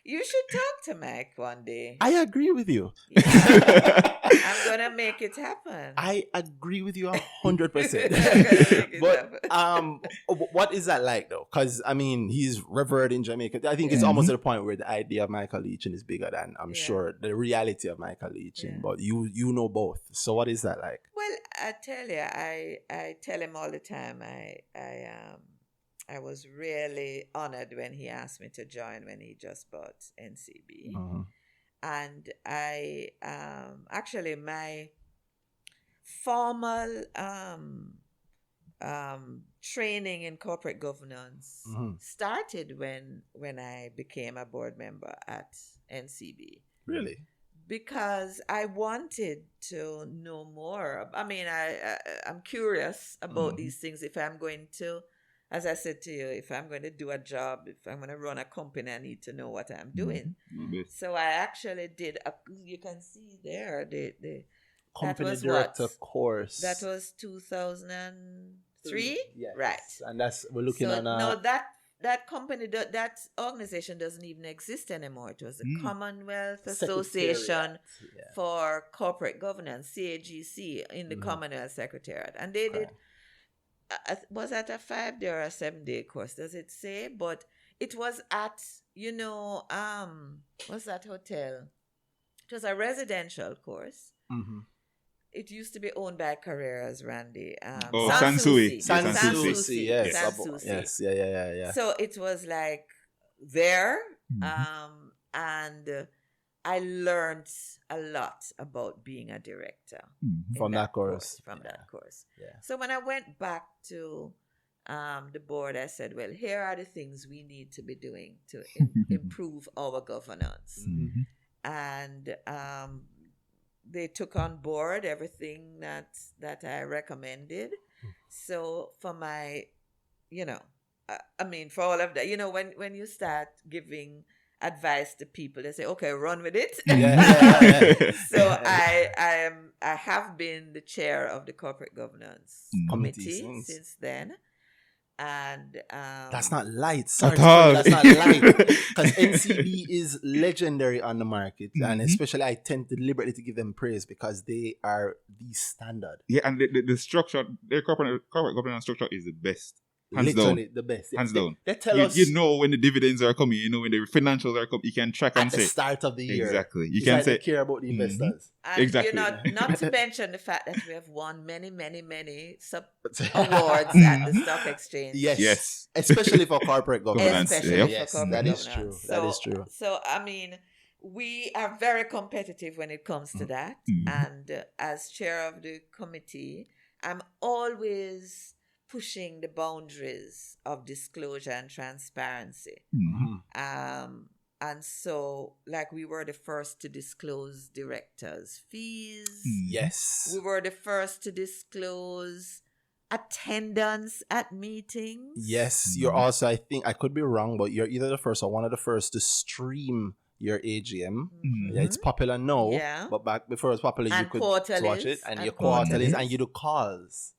You should talk to Mike one day. I agree with you. Yeah. I'm gonna make it happen. I agree with you 100%. Make it But happen. what is that like though? Because I mean, he's revered in Jamaica. I think it's almost to the point where the idea of Michael Leaching is bigger than I'm sure the reality of Michael Leaching. Yeah. But you know both. So what is that like? Well, I tell you, I tell him all the time. I was really honored when he asked me to join when he just bought NCB. And I actually my formal training in corporate governance started when I became a board member at NCB. Really? Because I wanted to know more. I mean, I'm curious about these things. If I'm going to, as I said to you, if I'm going to do a job, if I'm going to run a company, I need to know what I'm doing. So I actually did, you can see there, the Company director course. That was 2003? Yes. Right. And we're looking So, on no, that company, that organization doesn't even exist anymore. It was the Commonwealth Association for Corporate Governance, CAGC, in the Commonwealth Secretariat. And they did, was that a 5-day or a 7-day course? Does it say? But it was at, what's that hotel? It was a residential course. It used to be owned by Carreras, Randy. Sansui. Sanssouci, yes. Sanssuci. Yes, yeah. So it was like there, and I learned a lot about being a director from that course. That course. Yeah. So when I went back to the board, I said, well, here are the things we need to be doing to improve our governance. And they took on board everything that I recommended. So for my, for all of that, when you start giving advice to people, they say, okay, run with it. So I have been the chair of the corporate governance committee since then. And that's not light. Sorry, at all. That's not light. Because NCB is legendary on the market, and especially I tend to deliberately to give them praise because they are the standard. Yeah, and the structure, their corporate governance structure is the best. Hands Literally down. the best. Hands down. They tell us you know when the dividends are coming, when the financials are coming, you can track and at the say start of the year. Exactly. You It's can like say they care about the investors. And exactly. Not to mention the fact that we have won many awards at the stock exchange. Yes. Especially for corporate governance. Especially Yes, for corporate that is governance. true. That is true. So, I mean, we are very competitive when it comes to that. And as chair of the committee, I'm always pushing the boundaries of disclosure and transparency. And so, like, we were the first to disclose directors' fees. Yes. We were the first to disclose attendance at meetings. Yes. You're also, I think, I could be wrong, but you're either the first or one of the first to stream your AGM. Yeah, it's popular now. Yeah. But back before it was popular, you And could quarterlies, watch it. And and your quarterlies, quarterlies. and you do calls.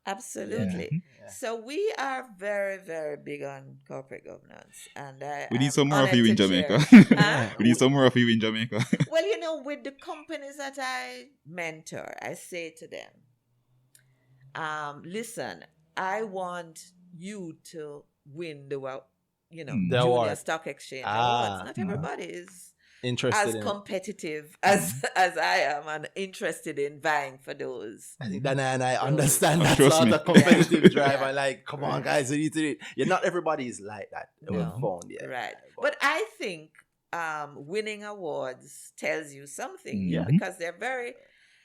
Absolutely. Yeah. So we are very, very big on corporate governance, and we need some more of honored you in to Jamaica. chair. We need some more of you in Jamaica. Well, with the companies that I mentor, I say to them, listen, I want you to win the Junior award. Stock Exchange Awards. Not everybody is Interested as in competitive as I am and interested in vying for those. I think Dana and I understand Oh, that trust sort me. of competitive drive. Yeah. I'm like, come on, guys, we need to. Not everybody is like that. No. We've found, yeah. Right. But I think winning awards tells you something, Yeah. because they're very,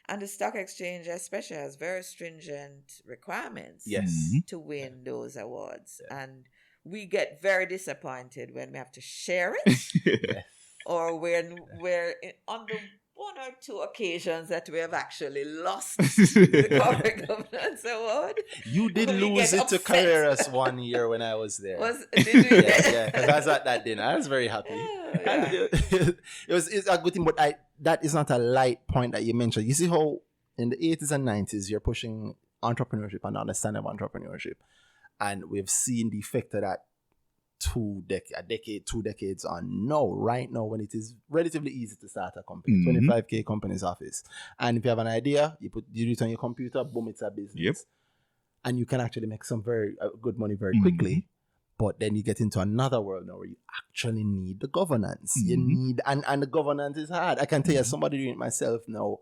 and the stock exchange especially has very stringent requirements Yes. to win those awards. Yeah. And we get very disappointed when we have to share it, Yes. or when we're on the one or two occasions that we have actually lost the corporate governance award. You did We lose get it to upset. Carreras one year when I was there. Did we? Yeah, because I was at that dinner. I was very happy. Yeah. It's a good thing, but that is not a light point that you mentioned. You see how in the 80s and 90s you're pushing entrepreneurship and understanding of entrepreneurship, and we've seen the effect of that 2 decades on now, right now, when it is relatively easy to start a company, 25K company's office. And if you have an idea, you do it on your computer, boom, it's a business. Yep. And you can actually make some very good money very quickly. But then you get into another world now where you actually need the governance. You need, and the governance is hard. I can tell you, as somebody doing it myself now,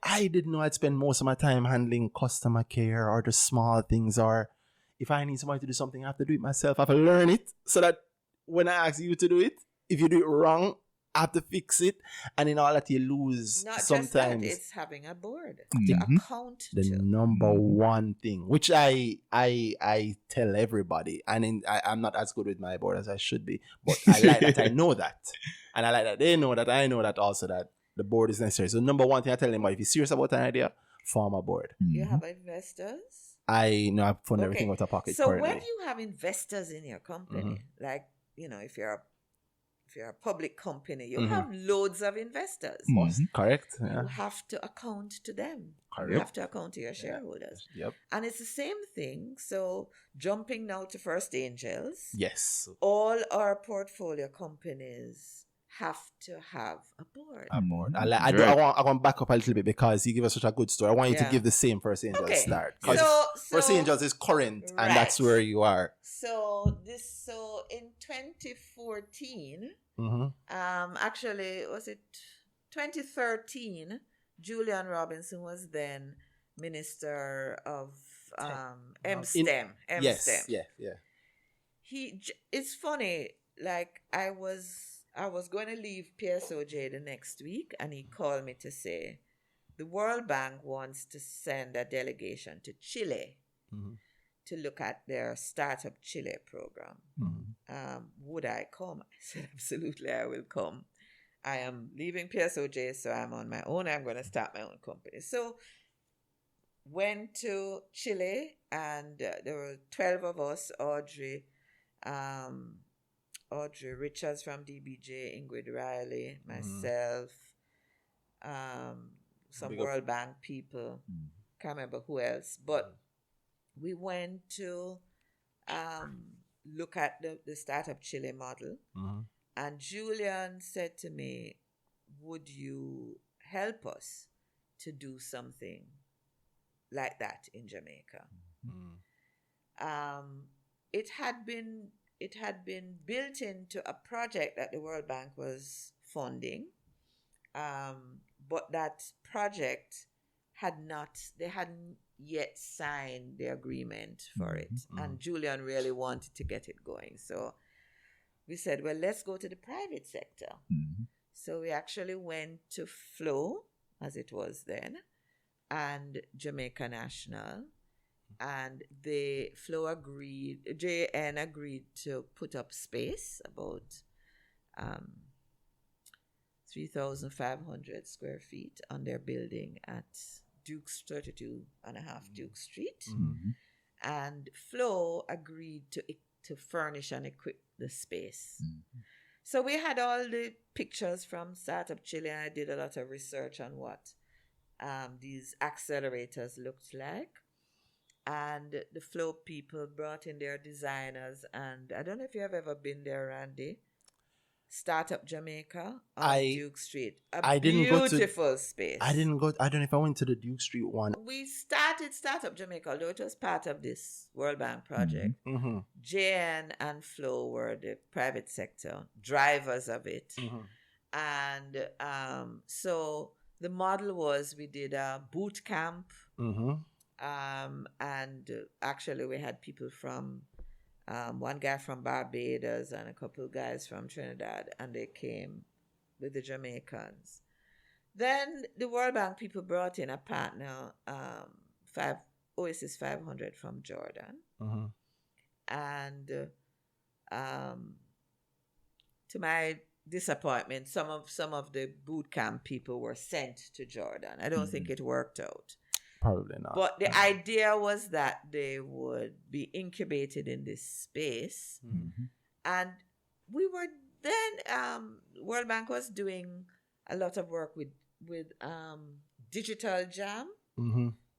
I didn't know I'd spend most of my time handling customer care or the small things, or if I need somebody to do something, I have to do it myself. I have to learn it so that when I ask you to do it, if you do it wrong, I have to fix it. And in all that, you lose Not sometimes. just that, it's having a board to account The to. number one thing, which I tell everybody, and I'm not as good with my board as I should be, but I like that I know that. And I like that they know that I know that also, that the board is necessary. So number one thing I tell them, if you're serious about an idea, form a board. You have investors? I know I've funded everything out of pocket So currently. when you have investors in your company, like, if you're a public company, you have loads of investors. Correct. Yeah. You have to account to them. Correct. You have to account to your shareholders. Yep. And it's the same thing. So jumping now to First Angels, Yes. all our portfolio companies have to have a board. A board. I want to back up a little bit because you give us such a good story. I want you to give the same First Angels start. Because First Angels is current, and that's where you are. So in 2014, actually, was it 2013? Julian Robinson was then Minister of MSTEM. Yes, yeah. It's funny. Like I was going to leave PSOJ the next week, and he called me to say the World Bank wants to send a delegation to Chile to look at their Startup Chile program. Would I come? I said, absolutely, I will come. I am leaving PSOJ, so I'm on my own. I'm going to start my own company. So went to Chile, and there were 12 of us, Audrey Richards from DBJ, Ingrid Riley, myself, some World Bank people. Can't remember who else. But we went to look at the Startup Chile model. And Julian said to me, would you help us to do something like that in Jamaica? It had been built into a project that the World Bank was funding, but that project they hadn't yet signed the agreement for it. And Julian really wanted to get it going. So we said, well, let's go to the private sector. So we actually went to Flow, as it was then, and Jamaica National. And Flow agreed, JN agreed to put up space, about 3,500 square feet on their building at Duke's 32.5 Duke Street. And Flow agreed to furnish and equip the space. So we had all the pictures from Startup Chile, and I did a lot of research on what these accelerators looked like. And the Flow people brought in their designers, and I don't know if you have ever been there, Randy. Startup Jamaica on Duke Street. Beautiful space. I don't know if I went to the Duke Street one. We started Startup Jamaica, although it was part of this World Bank project. JN and Flow were the private sector drivers of it. And so the model was, we did a boot camp. And actually we had people from one guy from Barbados and a couple of guys from Trinidad, and they came with the Jamaicans. Then the World Bank people brought in a partner, Oasis 500 from Jordan. And and to my disappointment, some of the boot camp people were sent to Jordan. I don't think it worked out. Probably not. But the idea was that they would be incubated in this space. And we were then, World Bank was doing a lot of work with Digital Jam.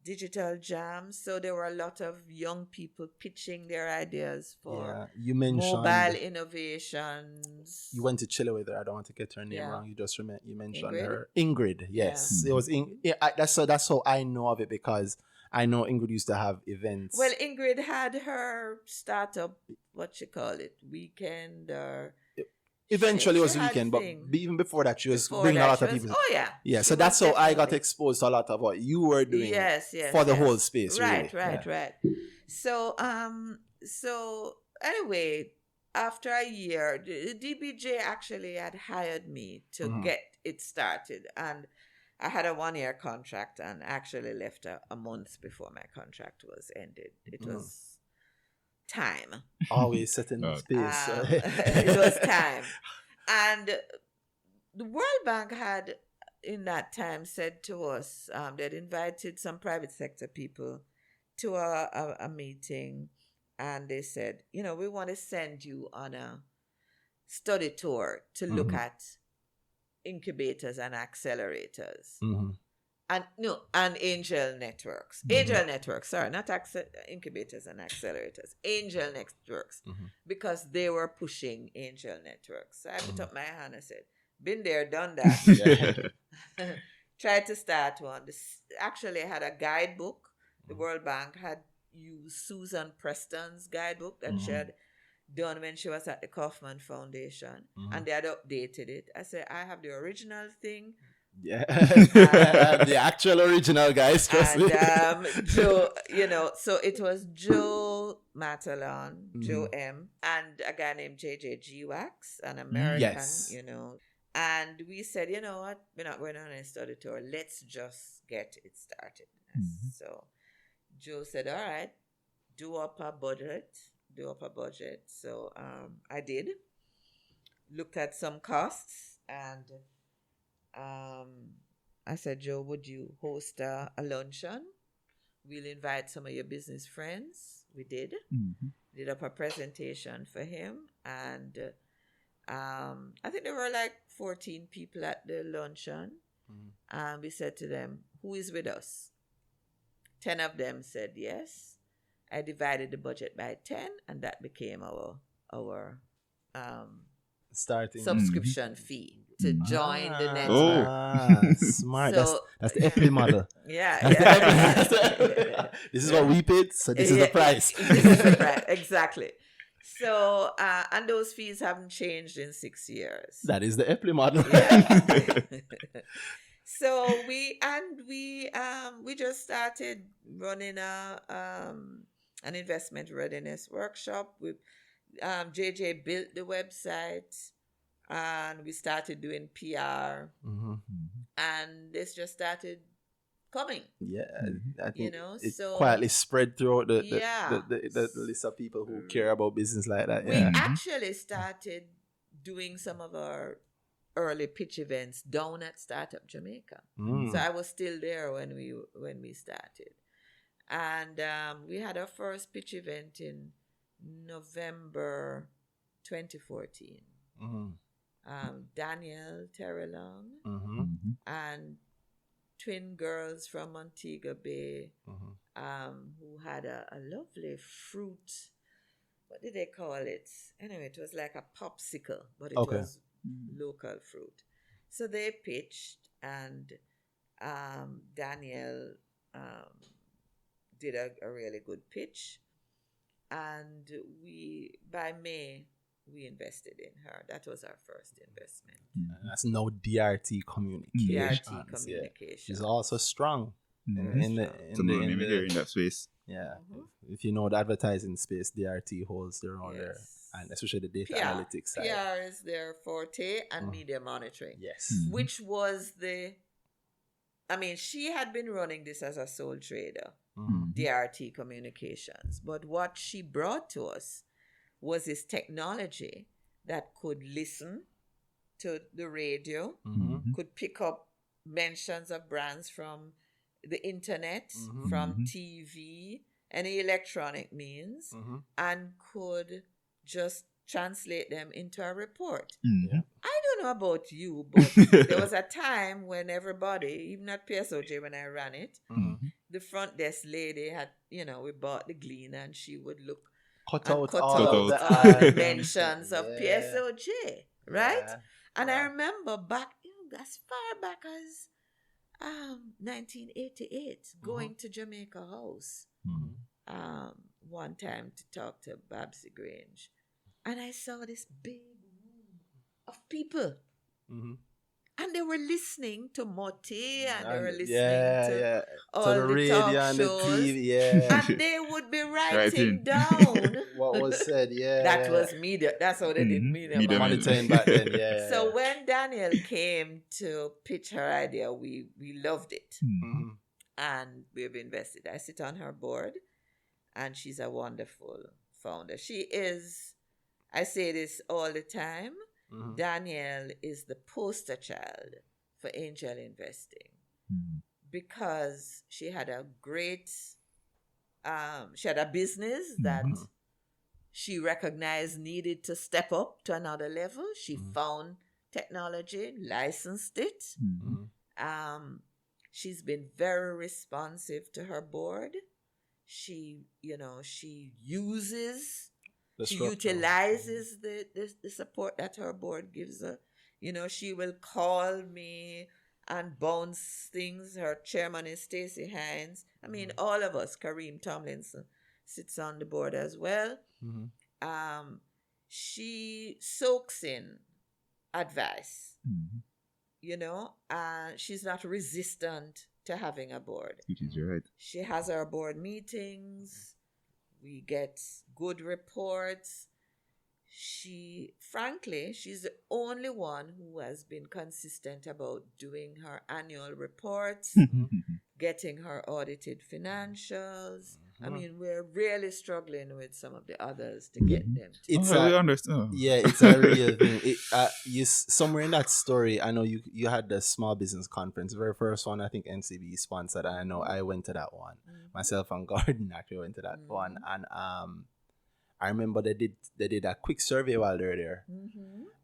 Digital Jam. So there were a lot of young people pitching their ideas for you mentioned mobile innovations. You went to Chile with her. I don't want to get her name wrong. You just you mentioned Ingrid? her. Ingrid, yes. It was that's how I know of it, because I know Ingrid used to have events. Well, Ingrid had her startup, what you call it, weekend or... Eventually, it was a weekend, but even before that, she was bringing a lot of people. Oh, yeah. Yeah, so that's how I got exposed to a lot of what you were doing for the whole space. Right, really. right. So, anyway, after a year, the DBJ actually had hired me to get it started. And I had a 1-year contract and actually left a month before my contract was ended. It was time. Always set in space. It was time. And the World Bank had, in that time, said to us, they'd invited some private sector people to a meeting, and they said, we want to send you on a study tour to look at incubators and accelerators. And angel networks. Angel networks, sorry, not incubators and accelerators. Angel networks. Because they were pushing angel networks. So I put up my hand and said, been there, done that. Tried to start one. Actually, I had a guidebook. The World Bank had used Susan Preston's guidebook that she had done when she was at the Kaufman Foundation. And they had updated it. I said, I have the original thing. Yeah, the actual original, guys. Trust me. Joe, so it was Joe Matalon, Joe M, and a guy named JJ Wax, an American, And we said, you know what, we're not going on a study tour. Let's just get it started. So Joe said, all right, do up a budget. So I did. Looked at some costs and... I said, Joe, would you host a luncheon? We'll invite some of your business friends. We did. Did up a presentation for him. And I think there were like 14 people at the luncheon. And we said to them, who is with us? 10 of them said yes. I divided the budget by 10, and that became our starting subscription fee to join the network. Smart. So, that's the Epley model. This is what we paid, so this is the price. This is the price, exactly. So, and those fees haven't changed in 6 years. That is the Epley model. So we just started running an investment readiness workshop. JJ built the website. And we started doing PR, and this just started coming. Yeah, I think it so quietly spread throughout the list of people who care about business like that. We actually started doing some of our early pitch events down at Startup Jamaica. So I was still there when we started, and we had our first pitch event in November 2014. Danielle Terrelong and twin girls from Montego Bay who had a lovely fruit. What did they call it? Anyway, it was like a popsicle, but it was local fruit. So they pitched, and Danielle did a really good pitch. And by May, we invested in her. That was our first investment. That's no DRT communication. She's also strong in that space. Yeah. If you know the advertising space, DRT holds their own there. And especially the data analytics side. PR is their forte, and media monitoring. Yes. Which was she had been running this as a sole trader, DRT communications. But what she brought to us was this technology that could listen to the radio, could pick up mentions of brands from the internet, from TV, any electronic means, and could just translate them into a report. I don't know about you, but there was a time when everybody, even at PSOJ when I ran it, the front desk lady had, we bought the Glean, and she would look cut and out cut all out of the all the mentions of PSOJ, right? Yeah. And I remember back, as far back as 1988, going to Jamaica House one time to talk to Babsy Grange. And I saw this big room of people. And they were listening to Motti, and they were listening to all the the radio talk and the shows. TV, And they would be writing down what was said, that was media. That's how they did media monitoring back then, So when Daniel came to pitch her idea, we loved it. And we've invested. I sit on her board, and she's a wonderful founder. She is, I say this all the time, Danielle is the poster child for angel investing because she had a great, she had a business that she recognized needed to step up to another level. She found technology, licensed it. She's been very responsive to her board. She uses... She utilizes the support that her board gives her. She will call me and bounce things. Her chairman is Stacey Hines. I mean, all of us. Kareem Tomlinson sits on the board as well. She soaks in advice. She's not resistant to having a board. Which is right. She has our board meetings. We get good reports. She's the only one who has been consistent about doing her annual reports, getting her audited financials. I mean, we're really struggling with some of the others to get them. I understand. Yeah, it's a real thing. Somewhere in that story, I know you had the small business conference, the very first one. I think NCB sponsored. I know I went to that one. Myself and Gordon actually went to that one, and I remember they did a quick survey while they were there,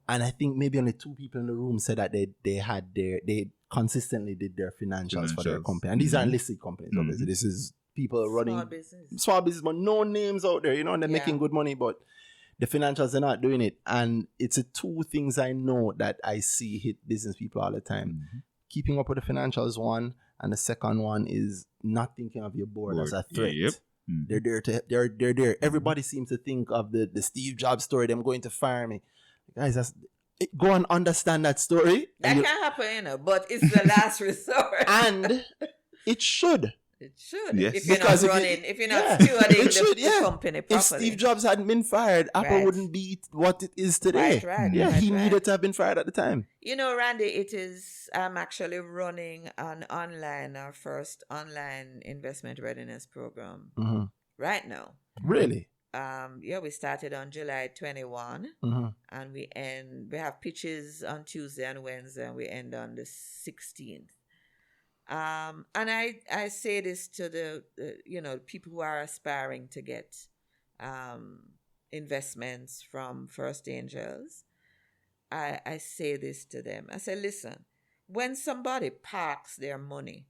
and I think maybe only 2 people in the room said that they consistently did their financials for their company, and these aren't listed companies. Obviously, this is people running small business, but no names out there. They're making good money, but the financials are not doing it. And it's 2 things I know that I see hit business people all the time: keeping up with the financials, one, and the second one is not thinking of your board as a threat. They're there. Everybody seems to think of the Steve Jobs story, them going to fire me. Guys, go and understand that story. That can happen, but it's the last resort. And it should. It should. Yes. If you're not running, if you're not stewarding the company properly. If Steve Jobs hadn't been fired, Apple wouldn't be what it is today. He needed to have been fired at the time. Randy, I'm actually running our first online investment readiness program right now. Really? We started on July 21, and we have pitches on Tuesday and Wednesday, and we end on the 16th. And I say this to the people who are aspiring to get investments from First Angels. I say this to them. I say, listen, when somebody parks their money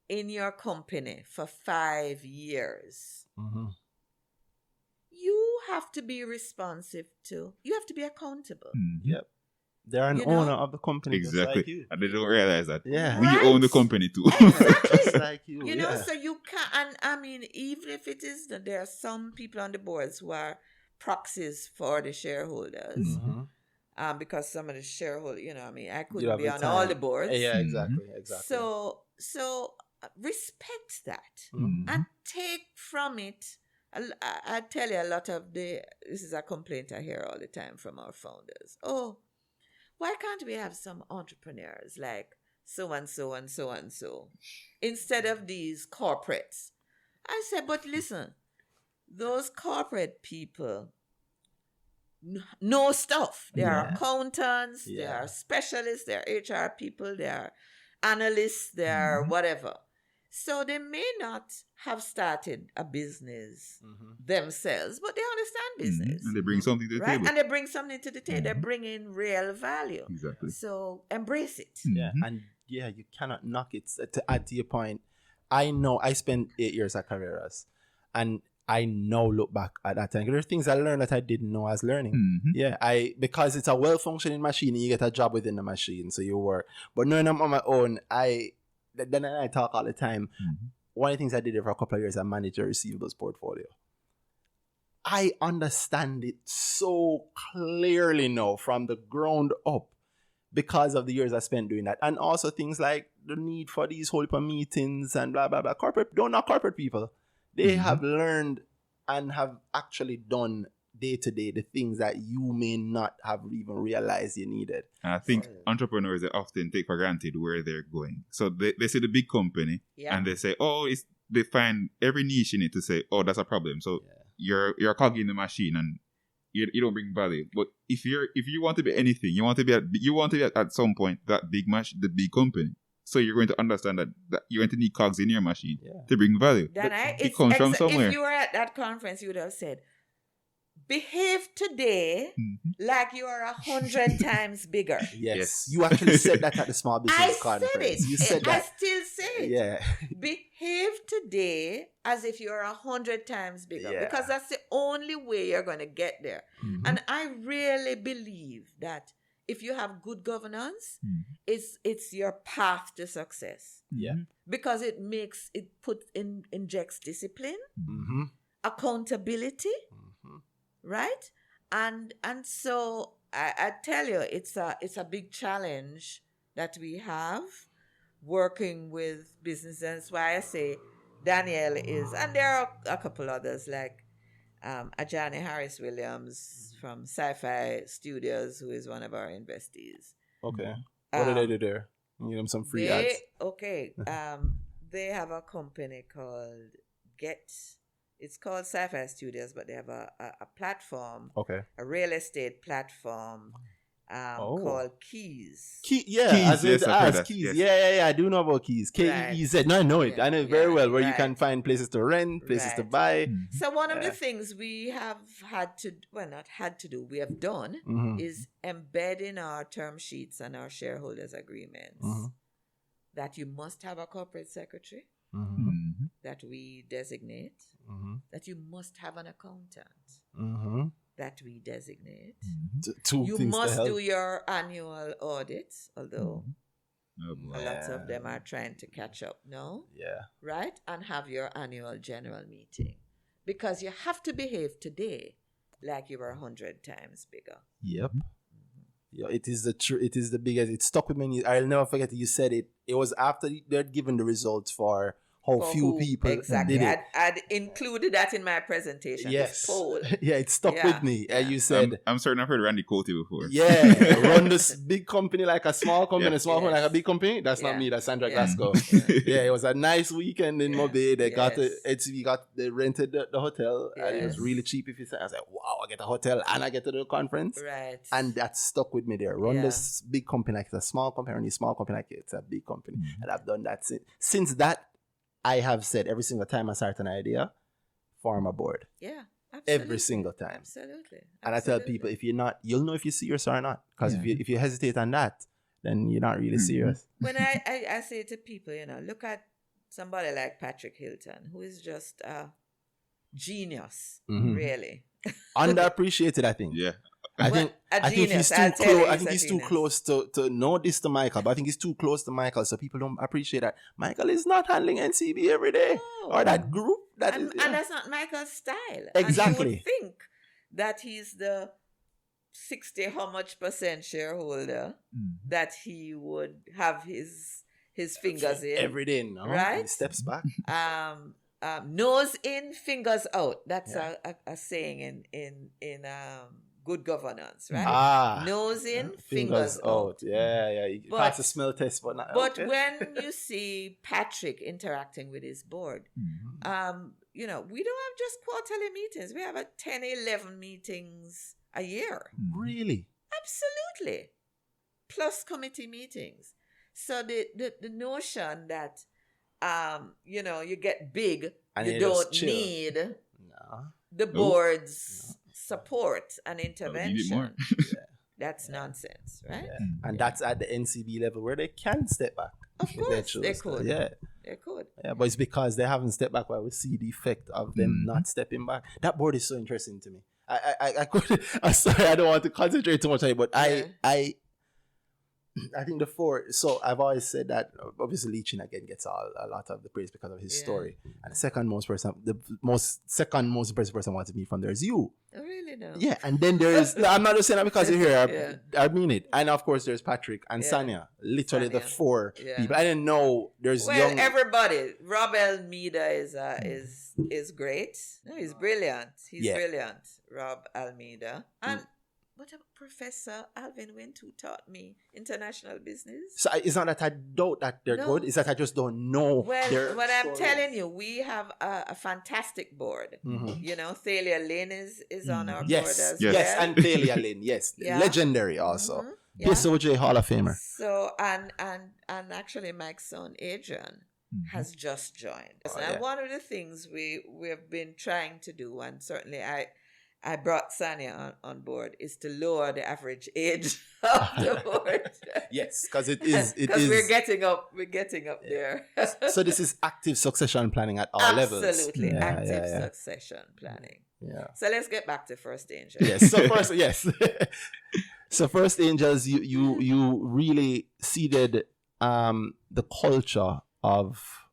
in your company for 5 years, you have to be responsive to. You have to be accountable. Yep. They're an owner of the company. Exactly. Just like you. And they don't realize that. Yeah. We own the company too. Exactly. Just like you. So you can't, and I mean, even if it is that there are some people on the boards who are proxies for the shareholders, because some of the shareholders, I couldn't be on all the boards. Yeah, exactly. So respect that and take from it. I tell you, this is a complaint I hear all the time from our founders. Oh, why can't we have some entrepreneurs like so and so and so and so instead of these corporates? I said, but listen, those corporate people know stuff. They are accountants, they are specialists, they are HR people, they are analysts, they are whatever. So they may not have started a business themselves, but they understand business. And they bring something to the table. And they bring something to the table. They bring in real value. Exactly. So embrace it. Yeah. And you cannot knock it. To add to your point, I know I spent 8 years at Carreras, and I now look back at that time. There are things I learned that I didn't know I was learning. Because it's a well-functioning machine, and you get a job within the machine, so you work. But knowing I'm on my own, I talk all the time. One of the things I did for a couple of years, I managed a receivables portfolio. I understand it so clearly now from the ground up because of the years I spent doing that. And also things like the need for these whole meetings and blah, blah, blah. Not corporate people. They have learned and have actually done day-to-day the things that you may not have even realized you needed. And I think entrepreneurs, they often take for granted where they're going. So they see the big company and they say, they find every niche in it to say, that's a problem. So you're a cog in the machine and you don't bring value. But if you want to be anything, you want to be at some point the big company. So you're going to understand that you're going to need cogs in your machine to bring value. It comes from somewhere. If you were at that conference, you would have said, behave today like you are 100 times bigger. Yes. You actually said that at the small business conference. I said it. You said that. I still say it. Yeah. Behave today as if you're 100 times bigger, because that's the only way you're going to get there. And I really believe that if you have good governance, it's your path to success. Yeah. Because it injects discipline, accountability, right? And so I tell you, it's a big challenge that we have working with business. That's why I say Daniel is, and there are a couple others like Ajani Harris Williams from Sci-Fi Studios, who is one of our investees. Okay. What do they do there? You give them some free ads. Okay. They have a company called It's called Sci-Fi Studios, but they have a platform, a real estate platform called Keys. Keys. Keys. Yeah. I do know about Keys. K-E-E-Z. No, I know it. I know it very well, where you can find places to rent, places to buy. So one of the things we have we have done is embed in our term sheets and our shareholders agreements that you must have a corporate secretary that we designate, that you must have an accountant that we designate. You must do your annual audits, although a lot of them are trying to catch up now. Yeah. Right? And have your annual general meeting. Because you have to behave today like you were 100 times bigger. Yep. Yeah, it is the biggest. It stuck with me. I'll never forget it. You said it. It was after they'd given the results for how few people exactly. did it. I'd included that in my presentation. Yes. This poll. Yeah, it stuck with me. And you said, I'm certain I've heard Randy quote it before. Yeah, run this big company like a small company, a small company like a big company. That's not me. That's Sandra Glasgow. Yeah, it was a nice weekend in Mobay. They rented the hotel, and it was really cheap. If you say, I was like, wow, I get a hotel and I get to the conference. Right. And that stuck with me there. Run this big company like it's a small company, only small company like it's a big company. And I've done that since that. I have said every single time I start an idea, form a board. Yeah, absolutely. Every single time. Absolutely. And I tell people, if you're not, you'll know if you're serious or not. Because if you hesitate on that, then you're not really serious. When I say to people, look at somebody like Patrick Hilton, who is just a genius, really. Underappreciated, I think. Yeah. I think he's too close. I think he's too close to know this to Michael, but I think he's too close to Michael, so people don't appreciate that Michael is not handling NCB every day or that group. And that's not Michael's style. Exactly. And you would think that he's the 60 how much % shareholder that he would have his fingers in every day, no? Right? He steps back. Nose in, fingers out. That's a saying in good governance, right? Nose in, fingers out. Yeah. You pass a smell test, but not. But when you see Patrick interacting with his board, we don't have just quarterly meetings. We have 10, 11 meetings a year. Really? Absolutely. Plus committee meetings. So the notion that, you get big, And you just don't chill. need No. the board's support and Need it more. intervention. That's nonsense, right? Yeah. And that's at the NCB level where they can step back. Of course, they could. Yeah. They could. Yeah, but it's because they haven't stepped back where we see the effect of them not stepping back. That board is so interesting to me. I could. I'm sorry, I don't want to concentrate too much on it, but I think the four. So I've always said that obviously Leachin again gets a lot of the praise because of his story. And the second most impressive person I want to meet from there is you. I really know. Yeah, and then there is. No, I'm not just saying that because you're here. I mean it. And of course, there's Patrick and Sanya. Literally the four people. I didn't know there's young. Everybody. Rob Almeida is great. No, he's brilliant. He's brilliant. Rob Almeida. And what about Professor Alvin Wint, who taught me international business? So it's not that I doubt that they're good. It's that I just don't know. Well, what I'm telling you, we have a fantastic board. Thalia Lynn is on our board as well. Yes, and Thalia Lynn, yes. Legendary also. PSOJ Hall of Famer. So, and actually Mike's son, Adrian, has just joined. And one of the things we've been trying to do, and certainly I brought Sanya on board, is to lower the average age of the board. Yes, because it is. We're getting up there. So this is active succession planning at all levels. Absolutely, active succession planning. Yeah. So let's get back to First Angel. Yes. So first, So First Angels, you really seeded the culture of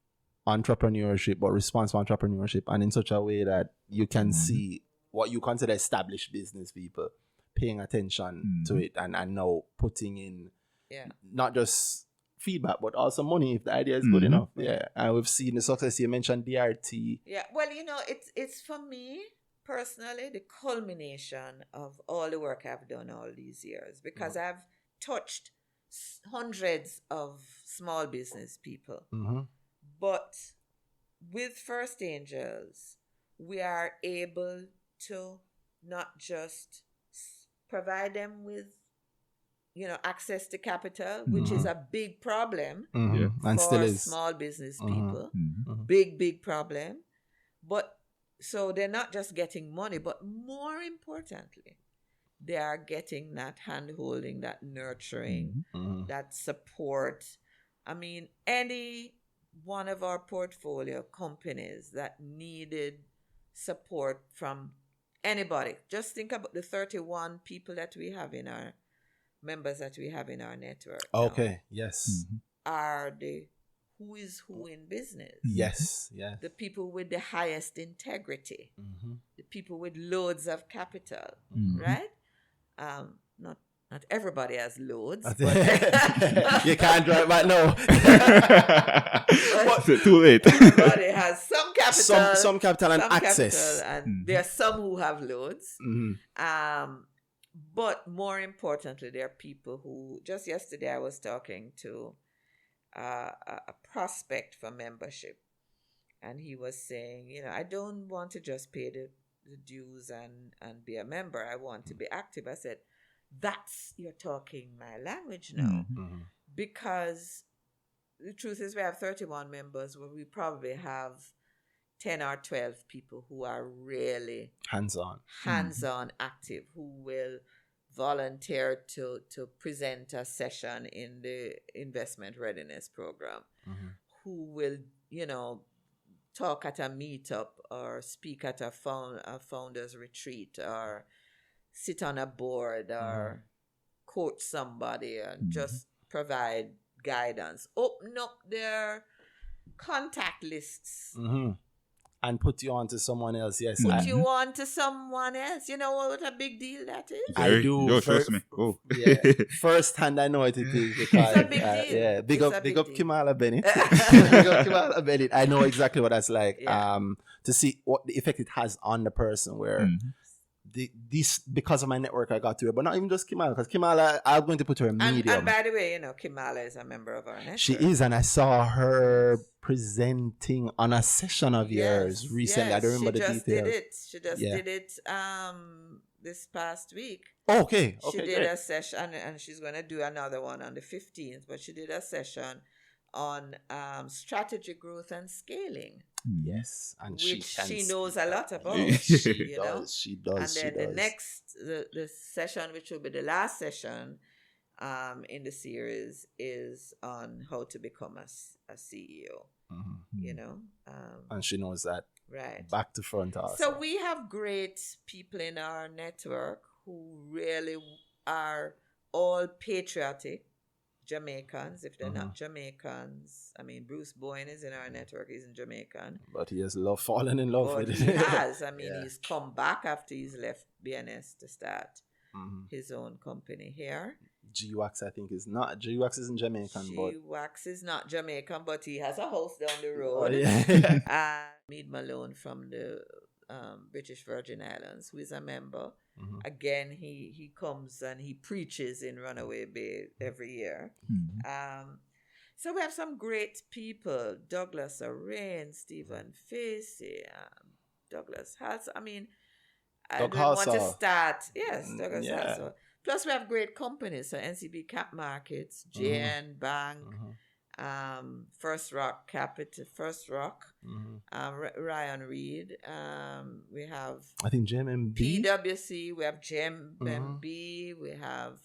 entrepreneurship or responsible entrepreneurship, and in such a way that you can see what you consider established business people paying attention to it and now putting in not just feedback but also money if the idea is good enough. And we've seen the success. You mentioned DRT. Well, it's for me personally the culmination of all the work I've done all these years, because I've touched hundreds of small business people. But with First Angels, we are able to not just provide them with, access to capital, which is a big problem and still for is. small business people. Big problem. But so they're not just getting money, but more importantly, they are getting that hand-holding, that nurturing, that support. I mean, any one of our portfolio companies that needed support from anybody, just think about the 31 people that we have in our members that we have in our network. Okay, yes. Are the who is who in business. Yes. The people with the highest integrity. The people with loads of capital, right? Not everybody has loads. You can't drive right now. Too late. Everybody has some capital. Some capital and access. Capital, and there are some who have loads. But more importantly, there are people who, just yesterday I was talking to a prospect for membership. And he was saying, I don't want to just pay the dues and be a member. I want to be active. I said, you're talking my language now. Because the truth is we have 31 members where we probably have 10 or 12 people who are really hands-on active, who will volunteer to present a session in the investment readiness program, who will, talk at a meetup or speak at a founder's retreat or sit on a board or coach somebody and just provide guidance. Open up their contact lists. And put you on to someone else, yes. Put you on to someone else. You know what a big deal that is? I do. Trust me. First hand, I know what it is. Because, it's a big deal. Big up Kimala Bennett. Big up Kimala Bennett. I know exactly what that's like. To see what the effect it has on the person where this because of my network I got to her, but not even just Kimala, because Kimala, I'm going to put her in medium. And by the way, Kimala is a member of our network. She is, and I saw her presenting on a session of yours recently. I don't remember the details. She just did it this past week. Oh, okay. She did a session, and she's going to do another one on the 15th, but she did a session on strategy growth and scaling. Yes, and she knows a lot about. She does. And then the session, which will be the last session in the series, is on how to become a CEO. And she knows that right back to front also. So we have great people in our network who really are all patriotic Jamaicans. If they're not Jamaicans, I mean, Bruce Boyne is in our network. He's in Jamaican, but he has fallen in love with it. He has. I mean, he's come back after he's left BNS to start his own company here. G-Wax, I think, is not. G-Wax isn't Jamaican. G-Wax is not Jamaican, but he has a house down the road. Mead Malone from the British Virgin Islands, who is a member. Again, he comes and he preaches in Runaway Bay every year. So we have some great people: Douglas Arain, Stephen Facey, Douglas Hals. I mean, I don't want to start. Yes, Douglas Hals. Plus, we have great companies: so NCB Cap Markets, JN Bank, First Rock Capital, Ryan Reed. We have, I think, JMB. PwC. We have JMB. We have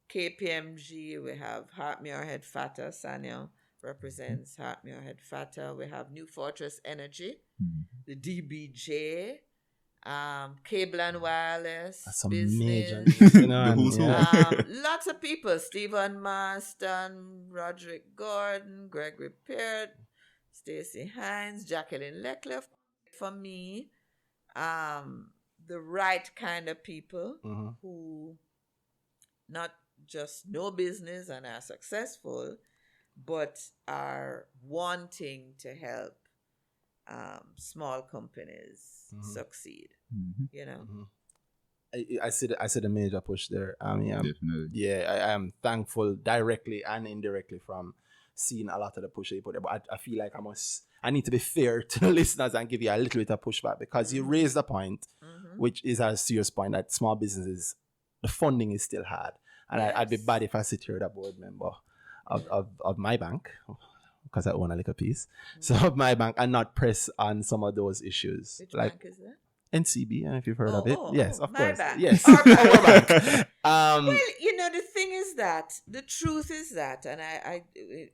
KPMG. We have Hart Muirhead Fata. Sanya represents Hart Muirhead Fata. We have New Fortress Energy, the DBJ. Cable and Wireless, that's business. Lots of people: Stephen Marston, Roderick Gordon, Gregory Peart, Stacey Hines, Jacqueline Leclerc. For me, the right kind of people who not just know business and are successful, but are wanting to help small companies succeed. I see the major push there. I mean, definitely. I am thankful directly and indirectly from seeing a lot of the push they put there. But I feel like I need to be fair to the listeners and give you a little bit of pushback, because you raised a point, which is a serious point, that small businesses, the funding is still hard. And I'd be bad if I sit here as a board member of my bank, because I own a little piece, so of my bank, and not press on some of those issues. Which bank is that? NCB, and if you've heard of it. Yes, of course. Bank. Yes. Our bank. Well, the thing is that, the truth is that, and I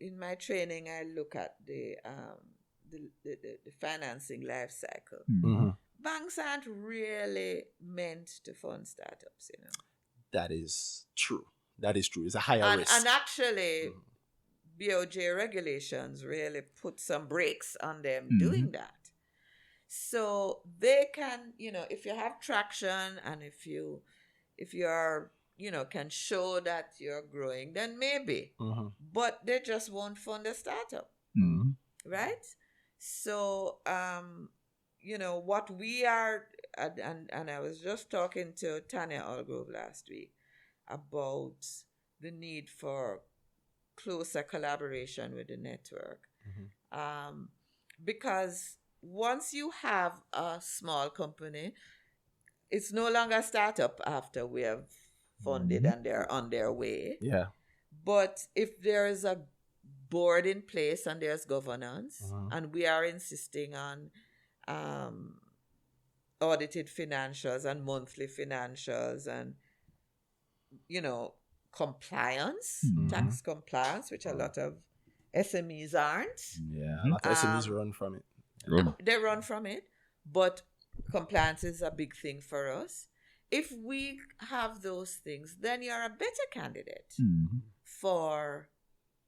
in my training, I look at the financing life cycle. Banks aren't really meant to fund startups, That is true. It's a higher risk. And actually, BOJ regulations really put some brakes on them doing that. So they can, if you have traction, and if you are, can show that you're growing, then maybe. But they just won't fund a startup. Right? So, what we are, and I was just talking to Tanya Algrove last week about the need for closer collaboration with the network. Because once you have a small company, it's no longer a startup after we have funded and they're on their way. Yeah. But if there is a board in place and there's governance, and we are insisting on audited financials and monthly financials and, compliance, tax compliance, which a lot of SMEs aren't. Yeah, a lot of SMEs run from it. They run from it, but compliance is a big thing for us. If we have those things, then you're a better candidate for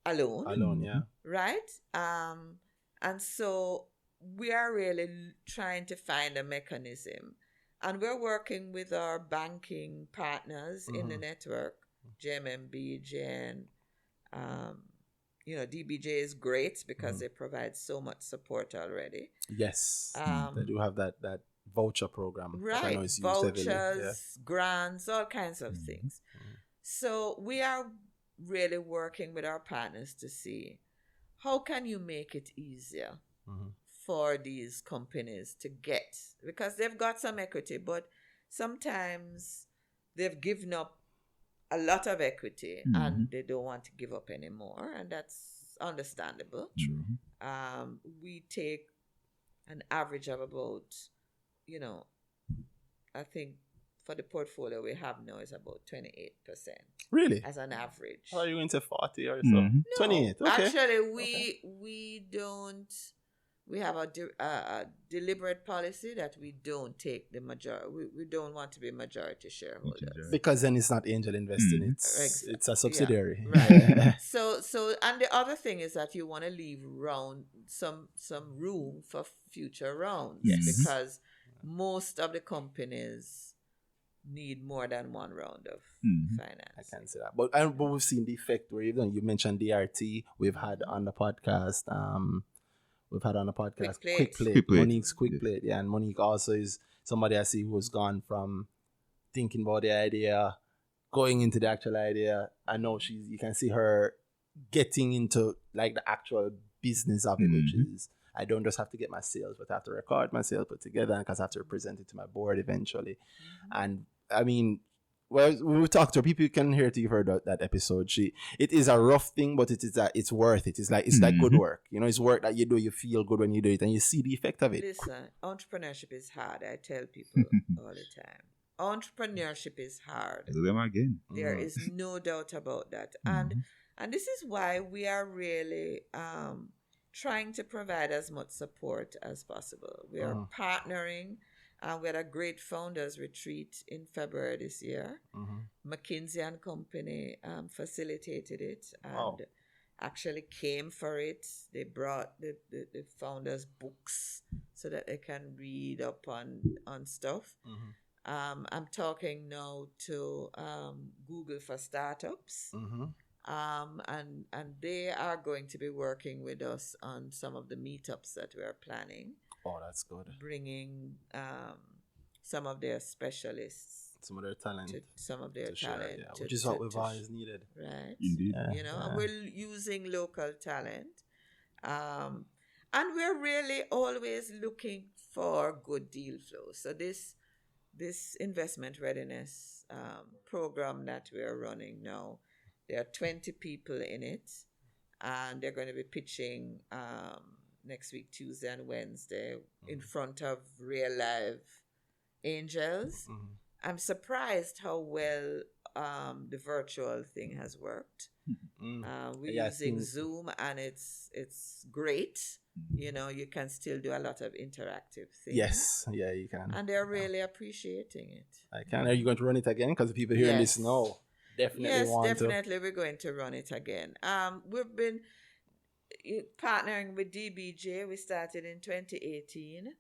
a loan. A loan, yeah. Right? And so we are really trying to find a mechanism. And we're working with our banking partners in the network, JMMB, JN. DBJ is great because they provide so much support already. Yes, they do have that voucher program. that I know Right. is used heavily. Vouchers, grants, all kinds of things. So we are really working with our partners to see how can you make it easier for these companies to get, because they've got some equity, but sometimes they've given up a lot of equity and they don't want to give up anymore, and that's understandable. We take an average of about, I think for the portfolio we have now is about 28%. Really? As an average. How are you going to 40 or so? No, 28. Okay. Actually, we don't. We have a deliberate policy that we don't take the majority. We don't want to be majority shareholders. Because then it's not angel investing. It's a subsidiary. Yeah, right. So and the other thing is that you want to leave some room for future rounds. Yes. Because most of the companies need more than one round of finance. I can say that. But we've seen the effect where you mentioned DRT. We've had on the podcast. Quick Plate. Monique's Quick Plate. Yeah, and Monique also is somebody I see who's gone from thinking about the idea, going into the actual idea. I know you can see her getting into like the actual business of it, which is I don't just have to get my sales, but I have to record my sales, put together, because I have to present it to my board eventually. And I mean, well, when we talk to her, people can hear it. You've heard that episode. It is a rough thing, but it's worth it. It's like good work. It's work that you do. You feel good when you do it, and you see the effect of it. Listen, entrepreneurship is hard. I tell people all the time. Entrepreneurship is hard. Them again. There is no doubt about that, and this is why we are really trying to provide as much support as possible. We are partnering. We had a great founders retreat in February this year. McKinsey and Company facilitated it and actually came for it. They brought the founders books so that they can read up on stuff. I'm talking now to Google for Startups. And they are going to be working with us on some of the meetups that we are planning. Oh, that's good. Bringing some of their specialists, some of their talent, which is what we've always needed, right? Indeed. And we're using local talent, and we're really always looking for good deal flow. So this investment readiness program that we're running now, there are 20 people in it, and they're going to be pitching next week, Tuesday and Wednesday, in front of real live angels. I'm surprised how well the virtual thing has worked. We're using Zoom, and it's great. You can still do a lot of interactive things. Yes, you can. And they're really appreciating it. I can. Are you going to run it again? Because people hearing this know. Definitely we're going to run it again. We've been partnering with DBJ. We started in 2018.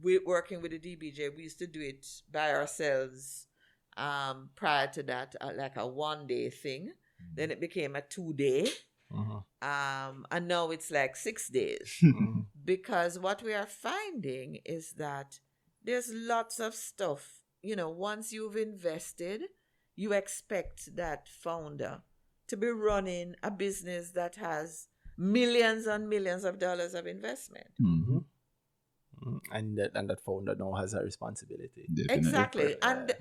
We're working with the DBJ. We used to do it by ourselves prior to that, like a 1-day thing. Then it became a 2-day. And now it's like 6 days. Because what we are finding is that there's lots of stuff. Once you've invested, you expect that founder to be running a business that has millions and millions of dollars of investment. And that founder now has a responsibility. Definitely. Exactly. And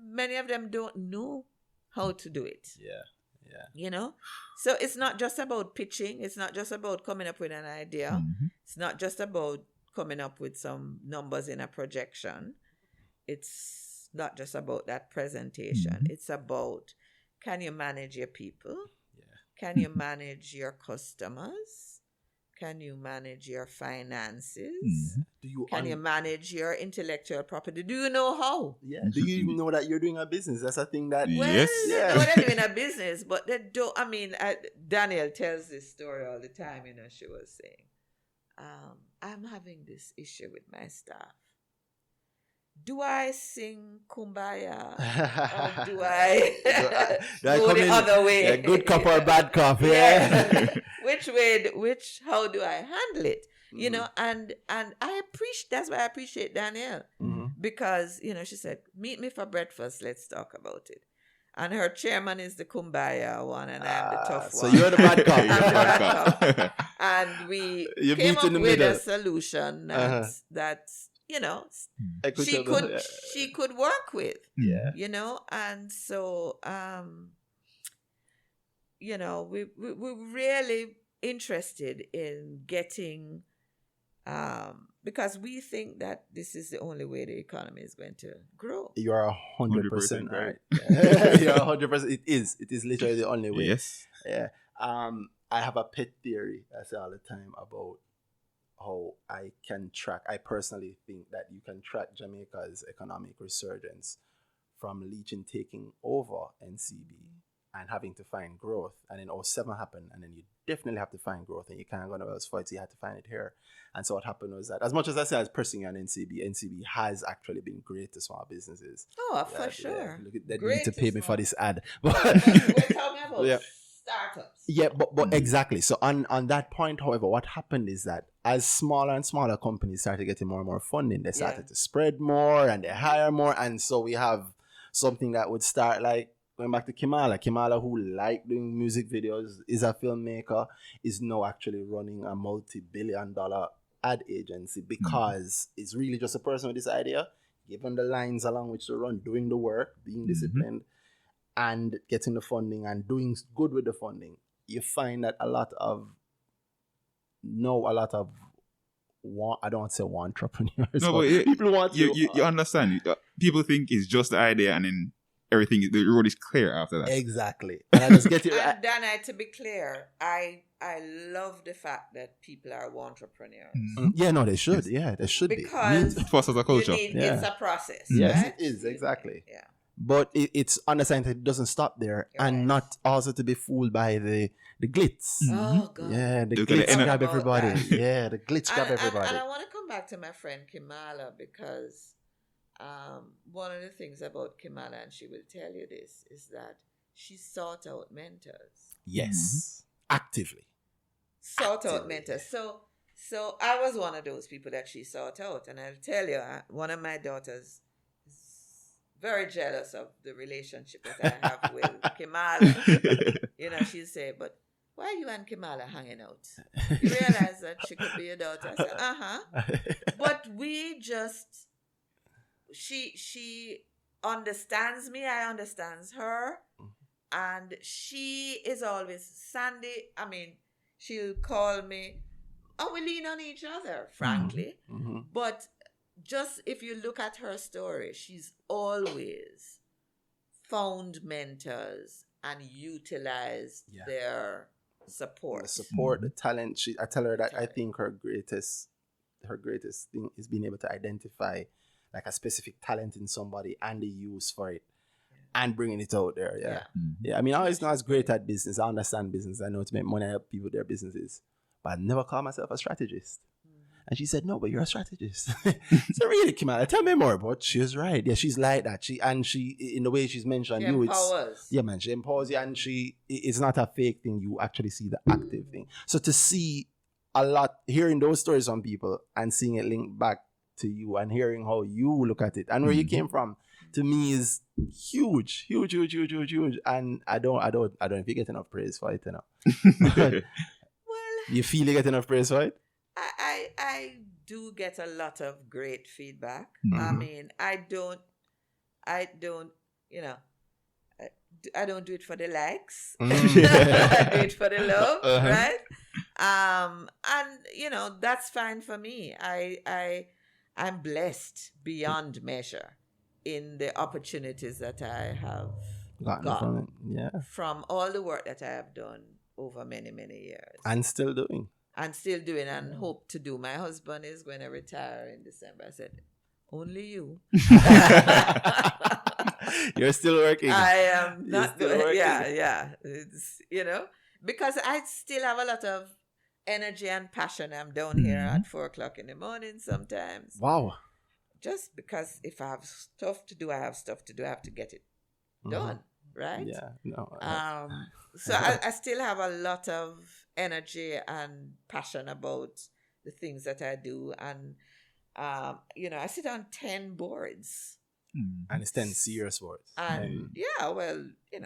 many of them don't know how to do it. So it's not just about pitching. It's not just about coming up with an idea. It's not just about coming up with some numbers in a projection. It's not just about that presentation. It's about, can you manage your people? Can you manage your customers? Can you manage your finances? Can you manage your intellectual property? Do you know how? Do you even know that you're doing a business? That's a thing that... They know they're doing a business, but they don't... Danielle tells this story all the time, she was saying, I'm having this issue with my staff. Do I sing Kumbaya or do I go the other way? Good cup or bad cup, How do I handle it? you know, and I appreciate, that's why I appreciate Danielle, because, you know, she said, meet me for breakfast, let's talk about it. And her chairman is the kumbaya one, and I'm the tough So one. you're the bad cop. I'm the bad cop. And we You came meet up in the with middle. a solution that's, you know, Equitable. she could work with. Yeah. You know, and so you know, we're really interested in getting because we think that this is the only way the economy is going to grow. You are 100% 100% right. You're 100%. It is literally the only way. Yes. Yeah. I have a pet theory I say all the time about how I personally think that you can track Jamaica's economic resurgence from Legion taking over NCB and having to find growth. And then 07 happened, and then you definitely have to find growth, and you can't go nowhere else for it, so you had to find it here. And so what happened was that, as much as I say I was pressing you on NCB has actually been great to small businesses. Oh, for sure. Look at that. You Great need to to pay me small- for this ad. We're talking about Yeah. startups. Yeah, but exactly. So on that point, however, what happened is that as smaller and smaller companies started getting more and more funding, they started to spread more and they hire more. And so we have something that would start like going back to Kimala, who liked doing music videos, is a filmmaker, is now actually running a multi-billion-dollar ad agency because it's really just a person with this idea, given the lines along which to run, doing the work, being disciplined, and getting the funding and doing good with the funding. You find that a lot of I don't want to say entrepreneurs. No, but people want to. You understand. People think it's just the idea, and then everything, the road is clear after that. Exactly. And I just get it right. And Danhai, to be clear, I love the fact that people are entrepreneurs. Yeah, no, they should. Yeah, they should Because be. It fosters a culture. it's a process. Yes, right? it is, exactly. Yeah. But it's understanding that it doesn't stop there, and Right. not also to be fooled by the glitz. Oh, God. Yeah, the Look at glitz the grab energy. everybody. Yeah, the glitz grab And everybody. I want to come back to my friend Kimala, because one of the things about Kimala, and she will tell you this, is that she sought out mentors. Yes, actively. Sought out mentors. So I was one of those people that she sought out, and I'll tell you, one of my daughters is very jealous of the relationship that I have with Kimala. You know, she'll say, "But why are you and Kimala hanging out?" You realize that she could be your daughter. I said, But we just, she understands me, I understands her, and she is always, Sandy, I mean, she'll call me, and we lean on each other, frankly. But just if you look at her story, she's always found mentors and utilized their support. The support, the talent. I tell her that I think her greatest thing is being able to identify like a specific talent in somebody and the use for it and bringing it out there. Yeah. I mean, I always know I was great at business. I understand business. I know to make money, I help people with their businesses, but I never call myself a strategist. And she said, "No, but you're a strategist." So really, Kimala, tell me more. But she was right. Yeah, she's like that. She in the way she's mentioned She you, empowers. she empowers you, and it's not a fake thing. You actually see the active thing. So to see a lot, hearing those stories from people and seeing it linked back to you and hearing how you look at it and where you came from, to me is huge. And I don't know if you get enough praise for it, you know. Well, You feel you get enough praise for it? I do get a lot of great feedback. I mean, I don't, you know, I don't do it for the likes. I do it for the love, right? And you know, that's fine for me. I'm blessed beyond measure in the opportunities that I have gotten from all the work that I have done over many, many years. And still doing. And hope to do. My husband is going to retire in December. I said, only you. You're still working. I am not still doing working. Yeah. It's, you know, because I still have a lot of energy and passion. I'm down here at 4:00 in the morning sometimes. Wow. Just because if I have stuff to do, I have stuff to do. I have to get it done, right? Yeah. No. So I still have a lot of energy and passion about the things that I do. And, I sit on 10 boards. And it's 10 serious boards. And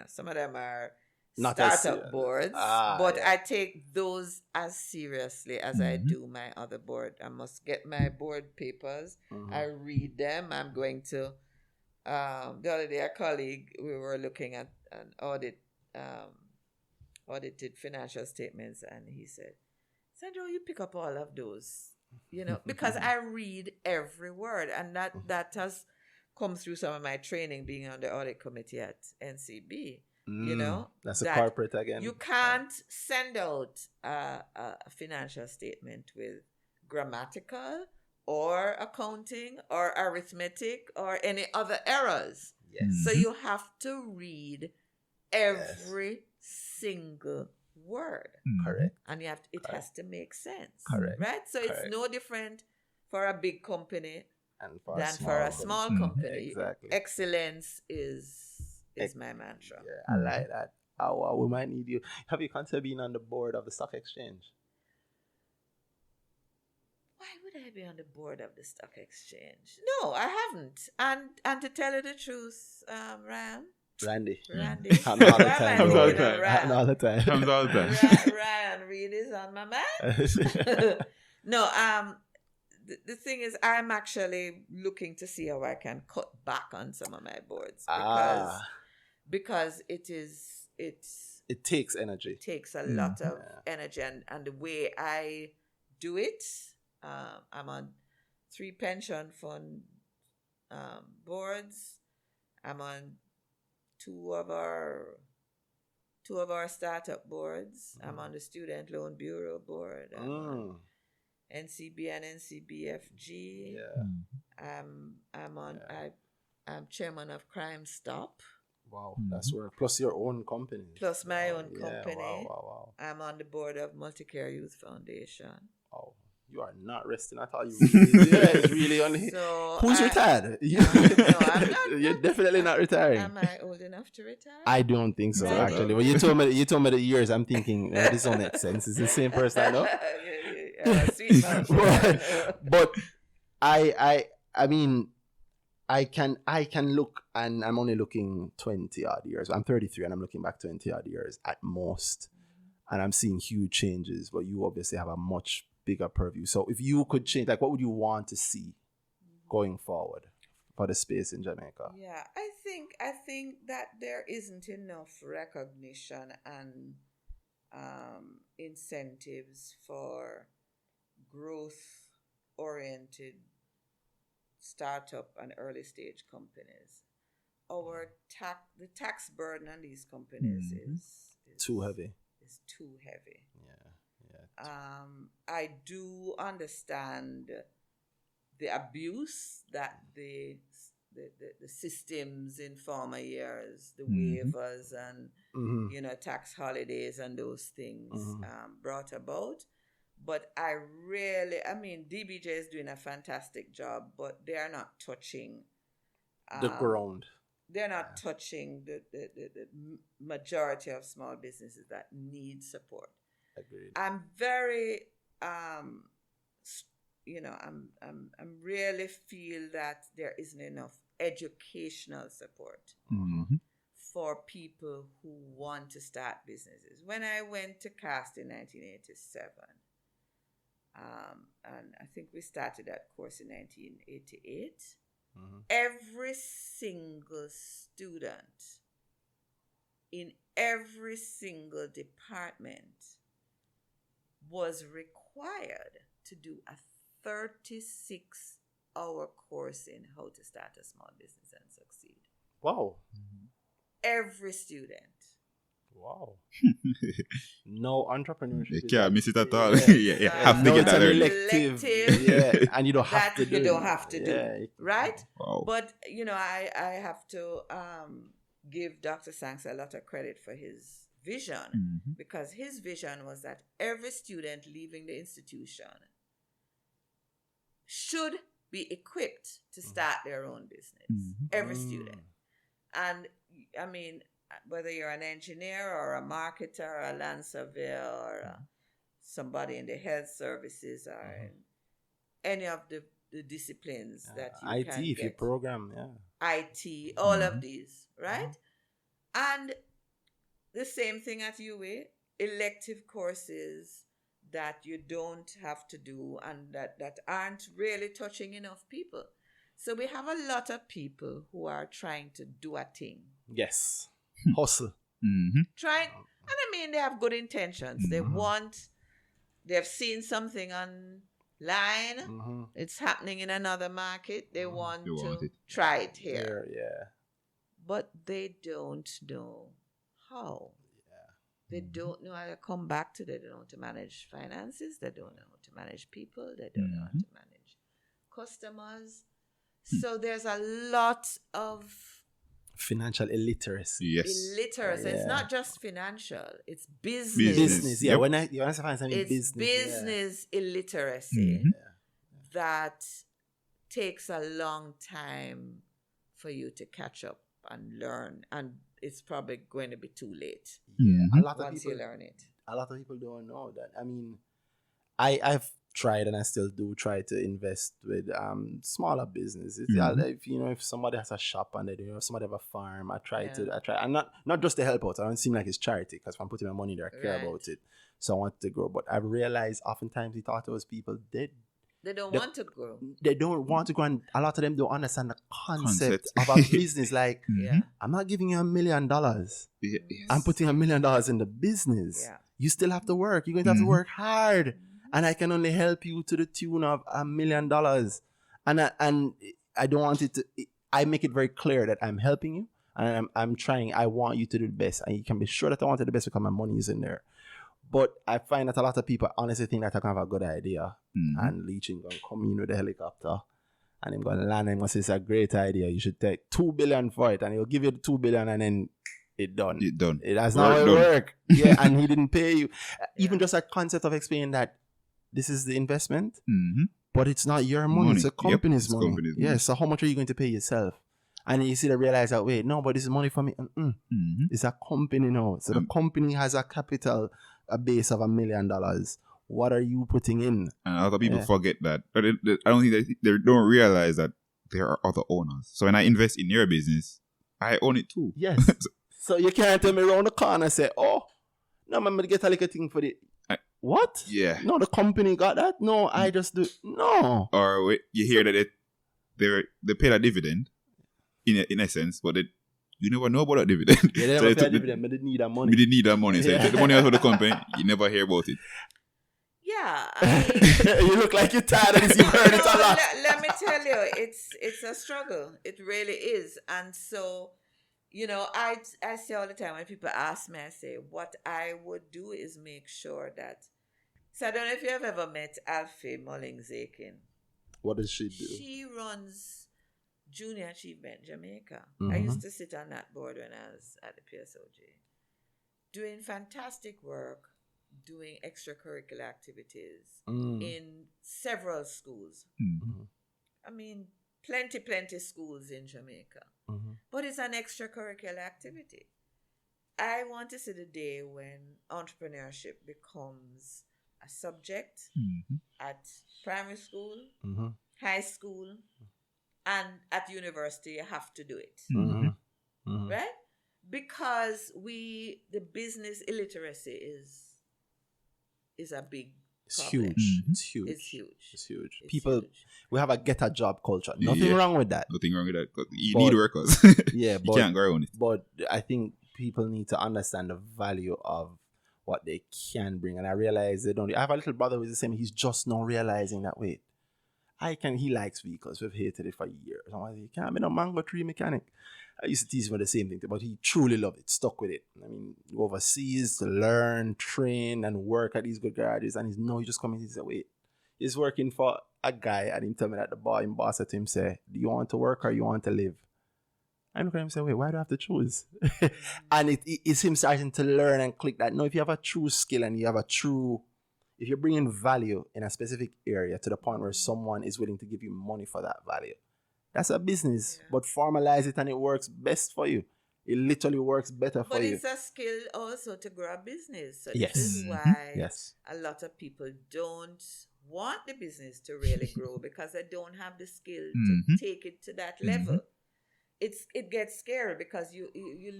some of them are Not startup boards, but yeah. I take those as seriously as I do my other board. I must get my board papers. I read them. I'm going to, the other day, a colleague, we were looking at an audited financial statements, and he said, Sandra, you pick up all of those, because I read every word, and that has come through some of my training being on the audit committee at NCB. That's a corporate again. You can't send out a financial statement with grammatical or accounting or arithmetic or any other errors. Yes. So you have to read every single word. Correct. And it has to make sense. Correct. Right? So it's no different for a big company than for for a small company. Exactly. Excellence is my mantra. Yeah, I like that. We might need you. Have you considered being on the board of the stock exchange? Why would I be on the board of the stock exchange? No, I haven't. And to tell you the truth, Randy. Comes all the time. Ryan Reed is on my mind. No, the thing is, I'm actually looking to see how I can cut back on some of my boards because it takes energy. It takes a lot of energy, and the way I do it, I'm on 3 pension fund boards. I'm on two of our startup boards. I'm on the Student Loan Bureau board. I'm on NCB and NCBFG. Yeah. I'm chairman of Crime Stop. Wow, that's where. Plus your own company. Plus my own company. Wow. I'm on the board of Multicare Youth Foundation. Oh, you are not resting at all. It's really only. So who's retired? No, I'm not. You're definitely not retiring. Am I old enough to retire? I don't think so. Really? Actually, when you told me the years, I'm thinking this don't make sense. It's the same person, I know. Sweet man. but I mean, I can look, and I'm only looking 20 odd years. I'm 33 and I'm looking back 20 odd years at most. And I'm seeing huge changes, but you obviously have a much bigger purview. So if you could change, like, what would you want to see going forward for the space in Jamaica? Yeah, I think that there isn't enough recognition and incentives for growth-oriented startup and early stage companies. The tax burden on these companies is too heavy. Is too heavy. Yeah. I do understand the abuse that the systems in former years, the waivers and tax holidays and those things brought about. But DBJ is doing a fantastic job, but they are not touching the ground. They're not touching the majority of small businesses that need support. Agreed. I'm very, I'm really feel that there isn't enough educational support for people who want to start businesses. When I went to CAST in 1987, and I think we started that course in 1988, every single student in every single department was required to do a 36-hour course in how to start a small business and succeed. Wow. Every student. Wow. No entrepreneurship. You can't miss it at all. You have to get that early. Elective. And you don't have to do it. You don't have to do. Right? Wow. But, I have to give Dr. Sanks a lot of credit for his vision, because his vision was that every student leaving the institution should be equipped to start their own business. Every student. And, whether you're an engineer or a marketer or a land surveyor or a somebody in the health services or in any of the disciplines that you IT, can if get. you program, IT, all of these, right? And the same thing at UA, elective courses that you don't have to do and that aren't really touching enough people. So we have a lot of people who are trying to do a thing. Yes. Hustle. Trying, and I mean, they have good intentions. They've seen something online. It's happening in another market. They want to try it here. But they don't know how. They don't know how to come back to. They don't know how to manage finances. They don't know how to manage people. They don't know how to manage customers. So there's a lot of financial illiteracy. Yes. Illiteracy. It's not just financial. It's business. Business. Yeah. When you want to find something it's business illiteracy that takes a long time for you to catch up and learn, and it's probably going to be too late. A lot of once people you learn it. A lot of people don't know that. I mean, I've tried and I still do try to invest with smaller businesses. If somebody has a shop and if somebody have a farm, I try and not just to help out. I don't seem like it's charity, because if I'm putting my money there, I care about it. So I want to grow. But I've realized oftentimes we thought those people they don't want to grow. They don't want to grow, and a lot of them don't understand the concept of a business. Like, I'm not giving you $1 million. Yes. I'm putting $1 million in the business. Yeah. You still have to work. You're going to have to work hard. And I can only help you to the tune of $1 million. And I don't want it to... I make it very clear that I'm helping you. And I'm trying. I want you to do the best. And you can be sure that I want to do the best because my money is in there. But I find that a lot of people honestly think that I can have a good idea. And Leaching going to come in with a helicopter. And I'm going to land and say, it's a great idea. You should take $2 billion for it. And he'll give you the $2 billion and then it's done. That's not how it works. Yeah, and he didn't pay you. Even just that concept of explaining that this is the investment, but it's not your money. It's a company's money. So how much are you going to pay yourself? And you see, they realize that, wait, no, but this is money for me. It's a company now. So the company has a capital, a base of $1 million. What are you putting in? And other people forget that. But I don't think they don't realize that there are other owners. So when I invest in your business, I own it too. Yes. So you can't tell me around the corner and say, oh, no, I'm going to get a little thing for the... What? Yeah. No, the company got that? No, I just do... No. Or wait, you hear that they paid a dividend, in essence, but you never know about that dividend. Yeah, they never paid a dividend, but they need that money. We didn't need that money. So you take the money out of the company, you never hear about it. Yeah. I mean, you look like you're tired of this. You've heard it a lot. Let me tell you, it's a struggle. It really is. And so... I say all the time when people ask me, I say, what I would do is make sure that... So I don't know if you have ever met Alfie Mullings-Aiken. What does she do? She runs Junior Achievement Jamaica. I used to sit on that board when I was at the PSOJ. Doing fantastic work, doing extracurricular activities in several schools. I mean, plenty schools in Jamaica. But it's an extracurricular activity. I want to see the day when entrepreneurship becomes a subject at primary school, high school, and at university. You have to do it. Right? Because the business illiteracy is a big problem. It's huge. People, we have a get a job culture. Nothing wrong with that. Nothing wrong with that. You need workers. You can't go around it. But I think people need to understand the value of what they can bring. And I realize they don't. I have a little brother who's the same. He's just not realizing that, wait, he likes vehicles. We've hated it for years. I'm like, you can't be no mango tree mechanic. I used to tease him with the same thing, but he truly loved it, stuck with it. I mean, overseas to learn, train, and work at these good garages. And he just come in and say, wait, he's working for a guy, and he tell me that the boss said to him, say, do you want to work or you want to live? I look at him and say, wait, why do I have to choose? And it's him starting to learn and click that. No, if you have a true skill and you have if you're bringing value in a specific area to the point where someone is willing to give you money for that value, that's a business, but formalize it and it works best for you. It literally works better for But you. it's a skill also to grow a business. So Yes. this is why Yes. a lot of people don't want the business to really grow because they don't have the skill to take it to that level. It gets scary because you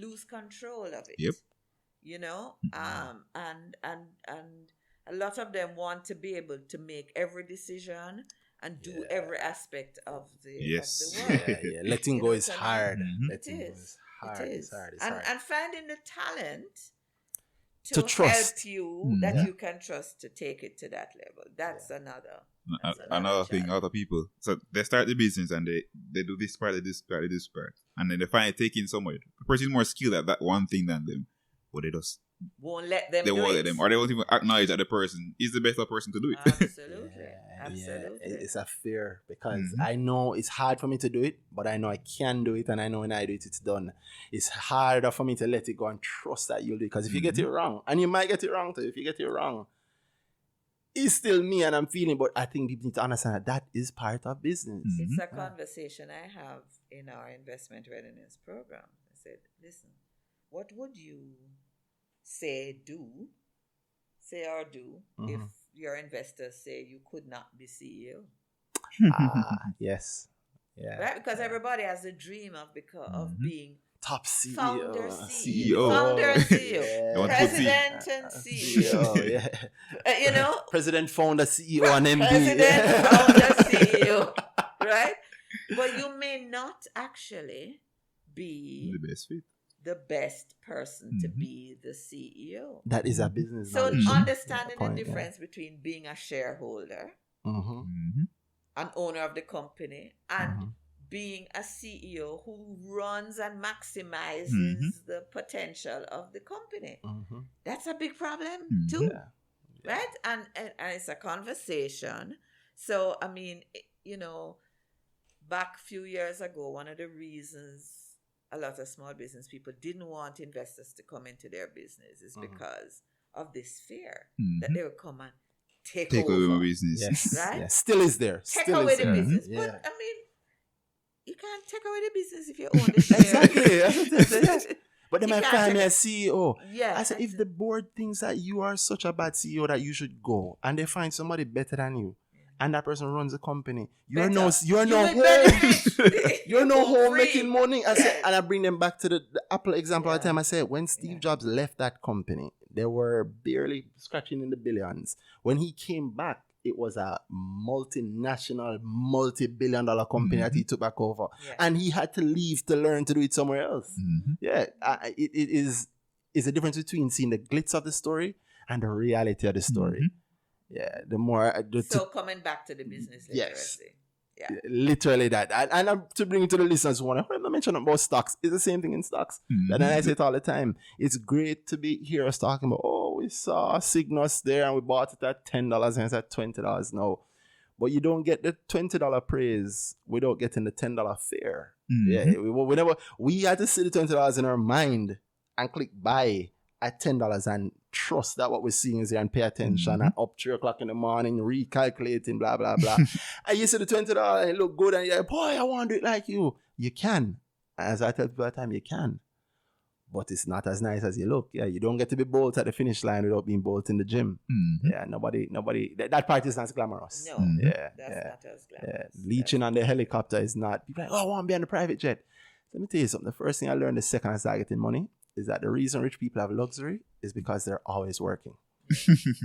lose control of it. Yep. You know, and a lot of them want to be able to make every decision and do every aspect of the work. Yeah. Letting You go know is what I hard. mean? Letting go is hard. It It's is. hard. It's And hard. finding the talent To trust. help you that you can trust to take it to that level. That's another. Another thing, challenge. other people. So they start the business and they do this part, they do this part, they do this part. And then they find it taking somewhere. The person is more skilled at that one thing than them. But they just Won't let them they do won't it. let them. Or they won't even acknowledge that the person is the better person to do it. Absolutely. Yeah, Absolutely. it's a fear because I know it's hard for me to do it, but I know I can do it, and I know when I do it, it's done. It's harder for me to let it go and trust that you'll do it, because if you get it wrong, and you might get it wrong too, if you get it wrong, it's still me and I'm feeling, but I think people need to understand that that is part of business. It's a conversation I have in our investment readiness program. I said, listen, what would you say or do if your investors say you could not be CEO? Yes. Yeah. Right? Because everybody has a dream of being Top CEO. founder, CEO. founder and CEO, Yeah. Don't put president and CEO. Yeah. You know, President, founder, CEO, and MD. president, founder, CEO, right? But you may not actually be The best fit. the best person to be the CEO. That is a business. So knowledge. understanding Point, the difference between being a shareholder, Mm-hmm. an owner of the company, and being a CEO who runs and maximizes the potential of the company. That's a big problem too, right? And it's a conversation. So, I mean, you know, back a few years ago, one of the reasons a lot of small business people didn't want investors to come into their business is because of this fear that they would come and take away over. my business. Yes. Right? Yes. Still is there. Take Still away is the there. business. Yeah. But, I mean, you can't take away the business if you own the shares. Exactly. Yes. But they You might can't find me take- a CEO. Yeah. I said, if the board thinks that you are such a bad CEO that you should go, and they find somebody better than you, and that person runs the company, you're Better. no You will home. benefit. You're You no go home free. making money. I said, Yes. and I bring them back to the Apple example all the Yeah. time. I said, when Steve Jobs left that company, they were barely scratching in the billions. When he came back, it was a multinational, multi-billion-dollar company that he took back over. Yeah. And he had to leave to learn to do it somewhere else. Yeah, it is a difference between seeing the glitz of the story and the reality of the story. Yeah, the more... So coming back to the business Yes. literacy. Yeah. Literally that. And to bring it to the listeners who want to mention about stocks, it's the same thing in stocks. And I say it all the time. It's great to be here us talking about, we saw Cygnus there and we bought it at $10 and it's at $20 now. But you don't get the $20 praise without getting the $10 fare. Yeah, we had to see the $20 in our mind and click buy at $10 and trust that what we're seeing is there and pay attention and up 3 o'clock in the morning recalculating blah blah blah. And you see the $20 and it look good and you're like, boy, I want to do it like you. You can. As I tell people all the time, you can. But it's not as nice as you look. Yeah, you don't get to be bold at the finish line without being bold in the gym. Yeah, nobody that part is not glamorous. No, Yeah, that's not as yeah. glamorous. Leeching on the helicopter is not. People are like, I want to be on the private jet. Let me tell you something. The first thing I learned the second I started getting money is that the reason rich people have luxury is because they're always working.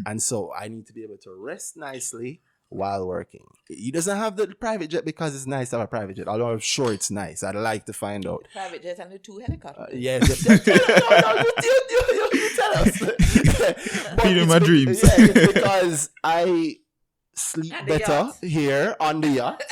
And so I need to be able to rest nicely while working. He doesn't have the private jet because it's nice to have a private jet, although I'm sure it's nice. I'd like to find out. The private jet and the 2 helicopters. Yes. You tell us. But Feeding my dreams. Yeah, it's because I sleep And the better yacht. here on the yacht,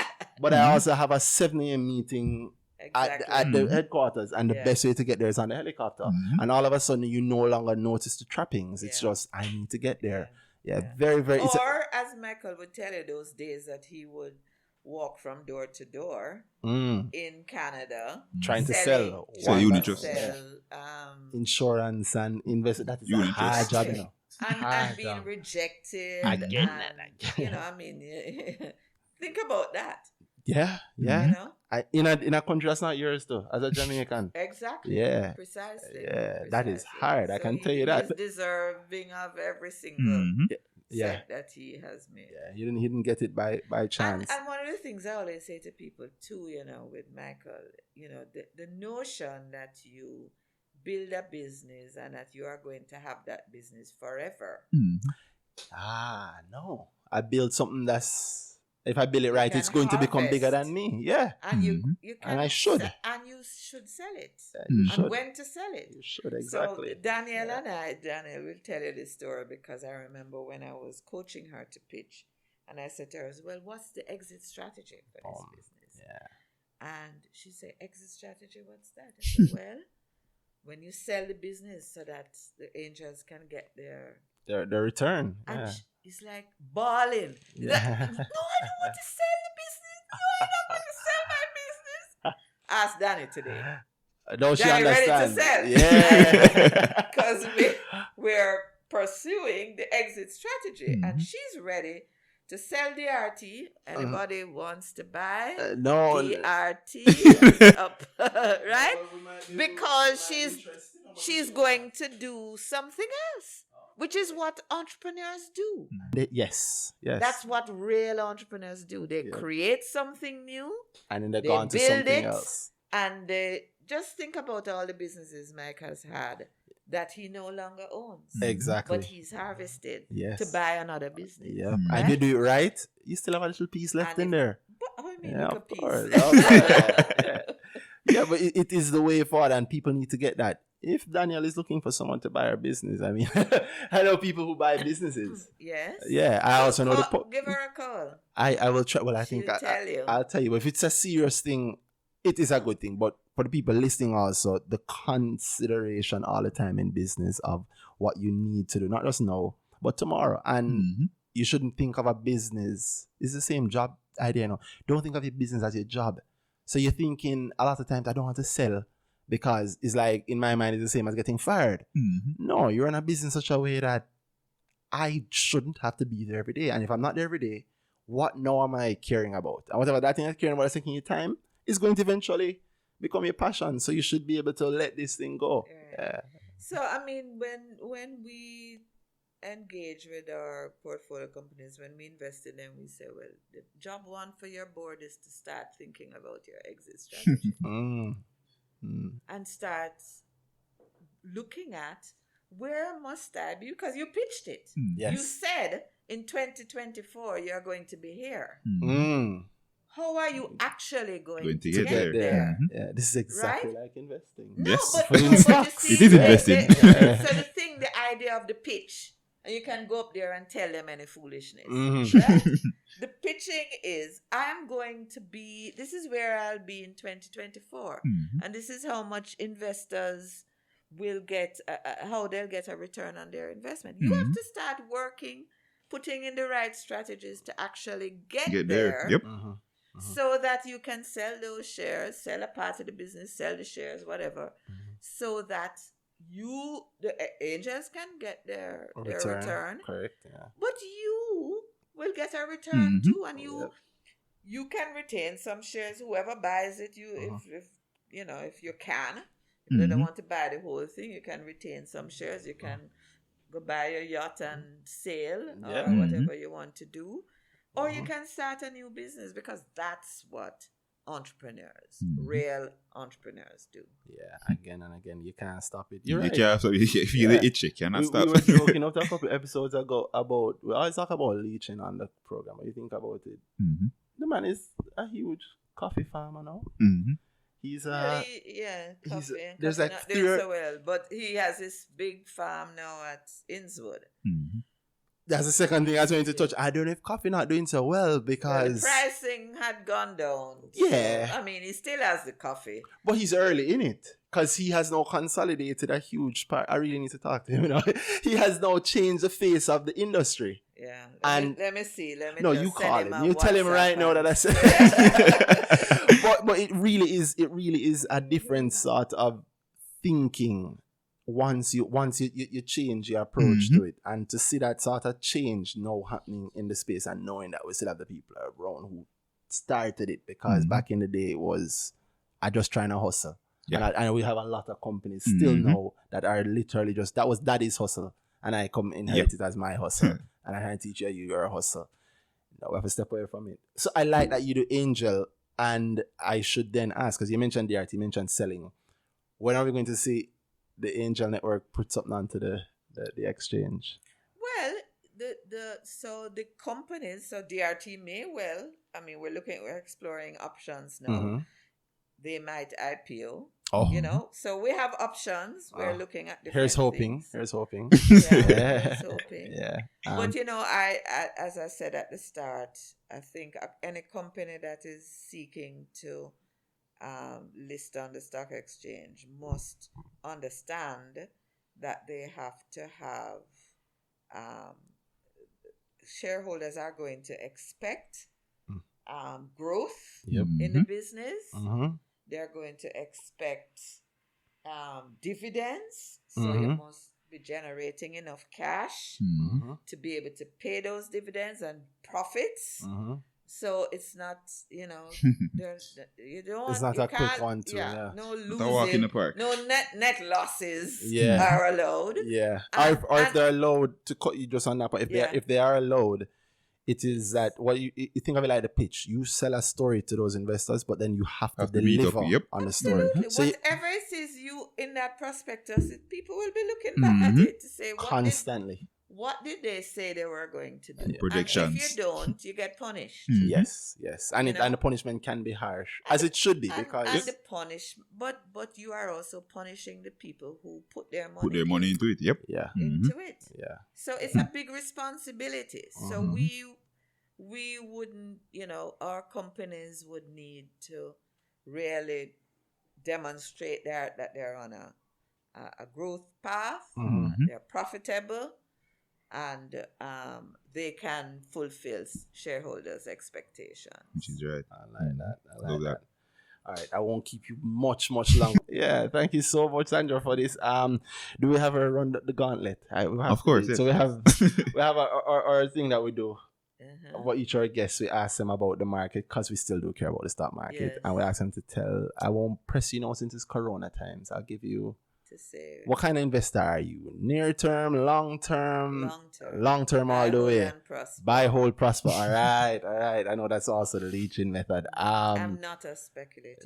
but I also have a 7 a.m. meeting Exactly. at the headquarters, and the Yeah. best way to get there is on the helicopter. And all of a sudden, you no longer notice the trappings. It's Yeah. just, I need to get there. Yeah. Yeah, very, very. It's Or, as Michael would tell you, those days that he would walk from door to door in Canada. trying to selling- sell Sell one unit by- trust. Sell, insurance and invest. That is a Unit hard trust. job, you know. and Hard being job. rejected. I get and, that. You know, I mean, think about that. Yeah, You yeah. know? In a country that's not yours, though, as a Jamaican. Exactly. Yeah. Precisely. Yeah, that is hard. I can tell you He's that. deserving of every single Mm-hmm. Yeah. cent that he has made. Yeah, he didn't get it by chance. And one of the things I always say to people too, with Michael, the notion that you build a business and that you are going to have that business forever. No. I build something that's, if I build it right, can it's going to become bigger harvest. than me. Yeah. And you can And I should. and you should sell it. You And should. when to sell it. You should, exactly. So Daniel will tell you this story because I remember when I was coaching her to pitch, and I said to her, well, what's the exit strategy for this business? Yeah. And she said, exit strategy, what's that? I said, well, when you sell the business so that the angels can get their return. and Yeah. he's like bawling. He's like, Yeah. no, I don't want to sell the business. No, I don't want to sell my business. Ask Danny today. Don't she Danny ready to understand? sell. Yeah. Because we're pursuing the exit strategy, and she's ready to sell the RT. Anybody wants to buy No. the RT up, right? Because she's going to do something else, which is what entrepreneurs do. Yes. That's what real entrepreneurs do. They create something new, And then they they go on to build something it, else. and they just think about all the businesses Mike has had that he no longer owns. Exactly. But he's harvested Yes. to buy another business. Yeah. And you do it right, you still have a little piece left in there. But I mean, Yeah, look a of piece. course. Yeah, but it is the way forward, and people need to get that. If Daniel is looking for someone to buy her business, I mean, I know people who buy businesses. Yes. Yeah, I also know give her a call. I will try. Well, I think She'll tell you. I'll tell you. If it's a serious thing, it is a good thing. But for the people listening, also the consideration all the time in business of what you need to do, not just now, but tomorrow. And you shouldn't think of a business. It's the same job idea. No, don't think of your business as your job. So you're thinking a lot of times, I don't want to sell because it's like, in my mind, it's the same as getting fired. No, you're in a business such a way that I shouldn't have to be there every day. And if I'm not there every day, what now am I caring about? And whatever that thing I'm caring about is taking your time is going to eventually become your passion. So you should be able to let this thing go. Yeah. So, I mean, when we engage with our portfolio companies, when we invest in them, we say, well, the job one for your board is to start thinking about your exit strategy and start looking at where must I be, because you pitched it. Yes. You said in 2024 you're going to be here. How are you actually going to get there? Yeah, this is exactly like investing. No, Yes. but you see, It is investing. so the idea of the pitch, and you can go up there and tell them any foolishness. Right? The pitching is, I'm going to be, this is where I'll be in 2024. And this is how much investors will get, how they'll get a return on their investment. You have to start working, putting in the right strategies to actually get there. Yep. So that you can sell those shares, sell a part of the business, sell the shares, whatever, so that the angels can get their return. Correct, yeah. But you will get a return too, and you can retain some shares. Whoever buys it, if you can, if you don't want to buy the whole thing, you can retain some shares. You can go buy a yacht and sail or whatever you want to do. Or you can start a new business, because that's what entrepreneurs, real entrepreneurs do. Yeah, again and again, you can't stop it. You Right. can't stop. If you feel the itch, you cannot stop. We were joking out a couple of episodes ago about, we always talk about leeching on the program. What do you think about it? The man is a huge coffee farmer now. He's Coffee and there's coffee like not doing so well, but he has this big farm now at Innswood. That's the second thing I was going to touch. I don't know if coffee not doing so well The because pricing had gone down. Yeah. So, I mean, he still has the coffee. but he's early in it because he has now consolidated a huge part. I really need to talk to him. He has now changed the face of the industry. Yeah. And let me see. Let me No, just you send call him him. a You tell him WhatsApp right now that I said. but it really is a different sort of thinking once you change your approach to it, and to see that sort of change now happening in the space, and knowing that we still have the people around who started it because back in the day it was I just trying to hustle. Yeah. And we have a lot of companies still now that are literally just that was daddy's hustle, and I come inherit it as my hustle, and I can teach you your hustle. No, we have to step away from it. So I like that you do angel, and I should then ask because you mentioned DRT, you mentioned selling. When are we going to see the Angel Network put something onto the exchange? Well, the companies, so DRT may well, I mean, we're exploring options now. They might IPO, so we have options. We're looking at different Here's hoping. things. Here's hoping. Here's hoping. Yeah. But I, as I said at the start, I think any company that is seeking to list on the stock exchange must understand that they have to have shareholders are going to expect growth in the business. They're going to expect dividends, so you must be generating enough cash to be able to pay those dividends and profits. So it's not, there's you don't. It's not you a quick can't- one too. Yeah. No Don't walk in the losing, park. no net losses Yeah. are allowed. Yeah. And- or if and- they're allowed to cut you just on that, but if they are allowed, it is that what you think of it like the pitch. You sell a story to those investors, but then you have to meet up, deliver on the story. Absolutely. So Whatever it is you in that prospectus, people will be looking back at it to say constantly. what did they say they were going to do? Predictions. And if you don't, you get punished. Yes, and and the punishment can be harsh, as it should be, because and the but you are also punishing the people who put their money into it. Yep. into it. Yeah. So it's a big responsibility. So we wouldn't, our companies would need to really demonstrate that they're on a growth path, they're profitable, and they can fulfill shareholders' expectations. Which is right. I like that. Love that. All right, I won't keep you much longer. Yeah, thank you so much, Sandra, for this. Do we have a run the gauntlet? Of course. So we have our thing that we do. What each of our guests, we ask them about the market because we still do care about the stock market, and we ask them to tell. I won't press you now since it's Corona times. I'll give you to say what kind of investor are you? Near term, long term, all the way. Buy, hold, prosper. All right. I know that's also the leeching method. I'm not a speculator.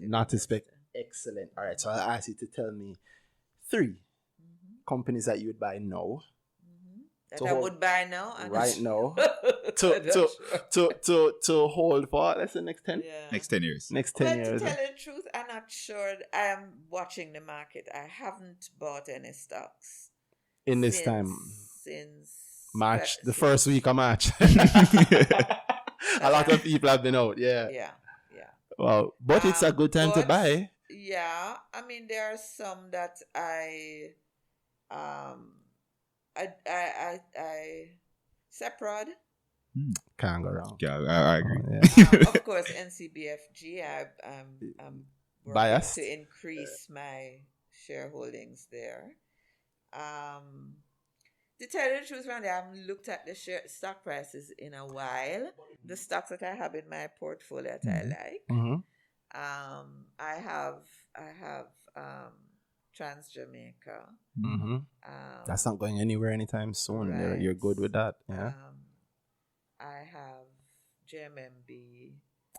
Excellent. All right. So I'll ask you to tell me 3 companies that you would buy now. That I would buy now. Right now. to hold for, let's say, next 10? Yeah. Next 10 years. Next 10 years. To tell you the truth, I'm not sure. I am watching the market. I haven't bought any stocks. In this time? Since March, the first week of March. A lot of people have been out, yeah. Yeah. Well, but it's a good time to buy. Yeah. I mean, there are some that I Seprod. Can't go wrong. Yeah, I agree. Of course, NCBFG. I'm biased to increase my shareholdings there. To tell you the truth, Randy, I haven't looked at the stock prices in a while. The stocks that I have in my portfolio that I like. I have Trans Jamaica. That's not going anywhere anytime soon. Right. You're good with that, yeah. I have JMMB.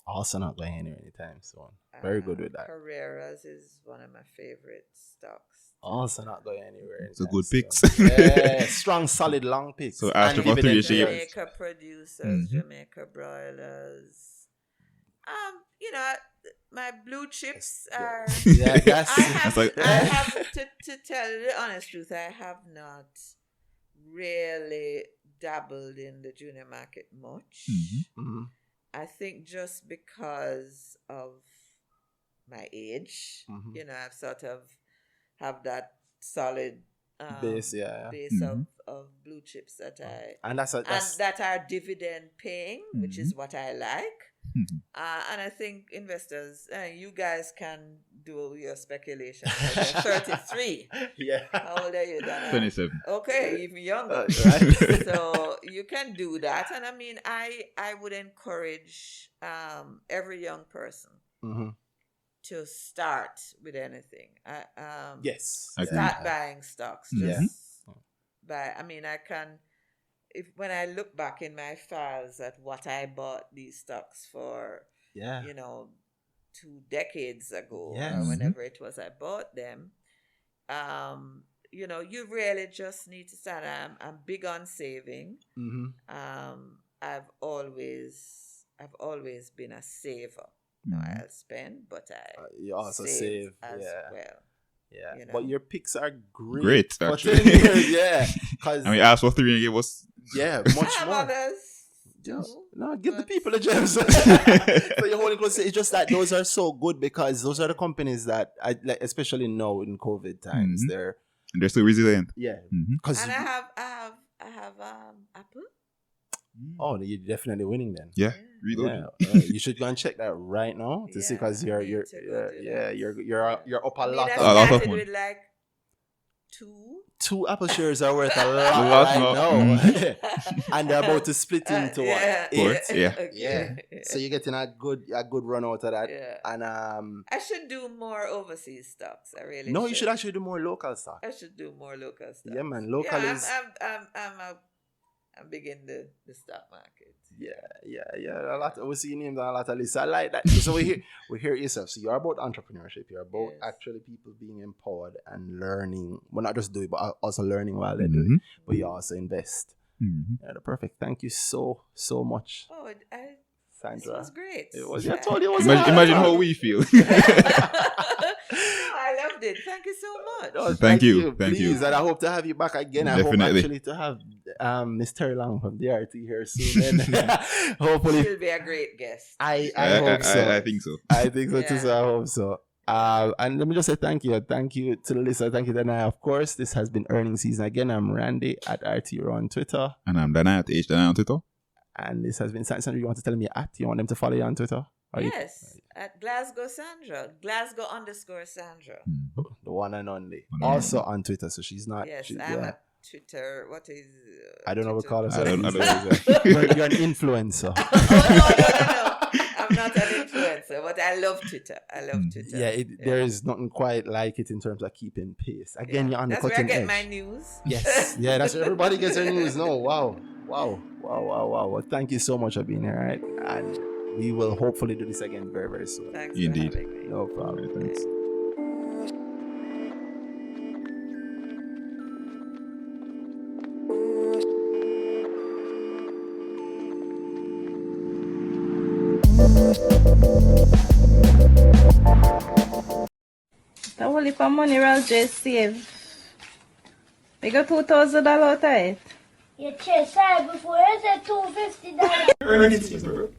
Also not going anywhere anytime soon. Very good with that. Carreras is one of my favorite stocks. Also not going anywhere. So good picks. Yeah, strong, solid, long picks. So after for 3 years. Jamaica producers, Jamaica broilers. My blue chips are. Yeah, that's. I have to tell you the honest truth. I have not really dabbled in the junior market much. I think just because of my age, I've sort of have that solid base of blue chips that and that are dividend paying, which is what I like. And I think investors, you guys can do your speculation. You're 33. Yeah. How old are you, Danhai? 27. Okay, even younger. Right. So you can do that. And I mean, I would encourage every young person to start with anything. Yes. Start buying stocks. Yeah. Just buy. I mean, when I look back in my files at what I bought these stocks for, 2 decades ago, or whenever it was I bought them, you really just need to start. I'm big on saving. I've always been a saver. No, I'll spend, but you also save save as well. Yeah, You know? but your picks are great. Great, for actually. 10 years, yeah. Cause I mean, ask for 3 and it was much I have more. others. No, give the people the gems. So you're holding close. It's just that those are so good because those are the companies that I like, especially now in COVID times. and they're still resilient. Because And I have Apple. oh, you're definitely winning then. Yeah. Reloading. You should go and check that right now to see because you're up a lot. I lot of started money. with like 2 Apple shares are worth a lot lot right more. now, and they're about to split into what? Fourth, yeah. Yeah. So you're getting a good run out of that. Yeah. And I should do more overseas stocks. I really no, you should actually do more local stock. I should do more local stuff. Yeah, man. Local is I'm big in the stock market. Yeah. A lot. We see names on a lot of lists. I like that. So we hear yourself. So you're about entrepreneurship. You're about actually people being empowered and learning. Well, not just do it, but also learning while they do it. But you also invest. Yeah, perfect. Thank you so much. Oh, Sandra. This was great. It was. I told you it was. Imagine how we feel. I loved it. Thank you so much. No, Thank you. Please, and I hope to have you back again. Definitely. I hope actually to have Miss Terry Long from DRT here soon. And hopefully, she'll be a great guest. I hope so. I think so. I think so too. So I hope so. And let me just say thank you. Thank you to the listener. Thank you, Danhai. Of course, this has been Earnings Season. Again, I'm Randy at RTO on Twitter. And I'm Danhai at Danhai on Twitter. And this has been Sandra. You want to tell me at? You want them to follow you on Twitter? Yes, at Glasgow Sandra. Glasgow_Sandra. The one and only. Also on Twitter. So she's not. Yes, I'm at Twitter. What is. I don't know what call it. I don't know. You're an influencer. No. I'm not an influencer, but I love Twitter. Yeah, there is nothing quite like it in terms of keeping pace. Again, you're on the cutting edge. That's where I get my news. Yes. Yeah, that's where everybody gets their news. No, wow. Well, thank you so much for being here, right? And we will hopefully do this again very, very soon. Thanks Indeed. for having me. No problem. Thanks. The whole heap of money I'll just save. We got $2,000 out of it. You chase before you said $250. Earnings Season, bro.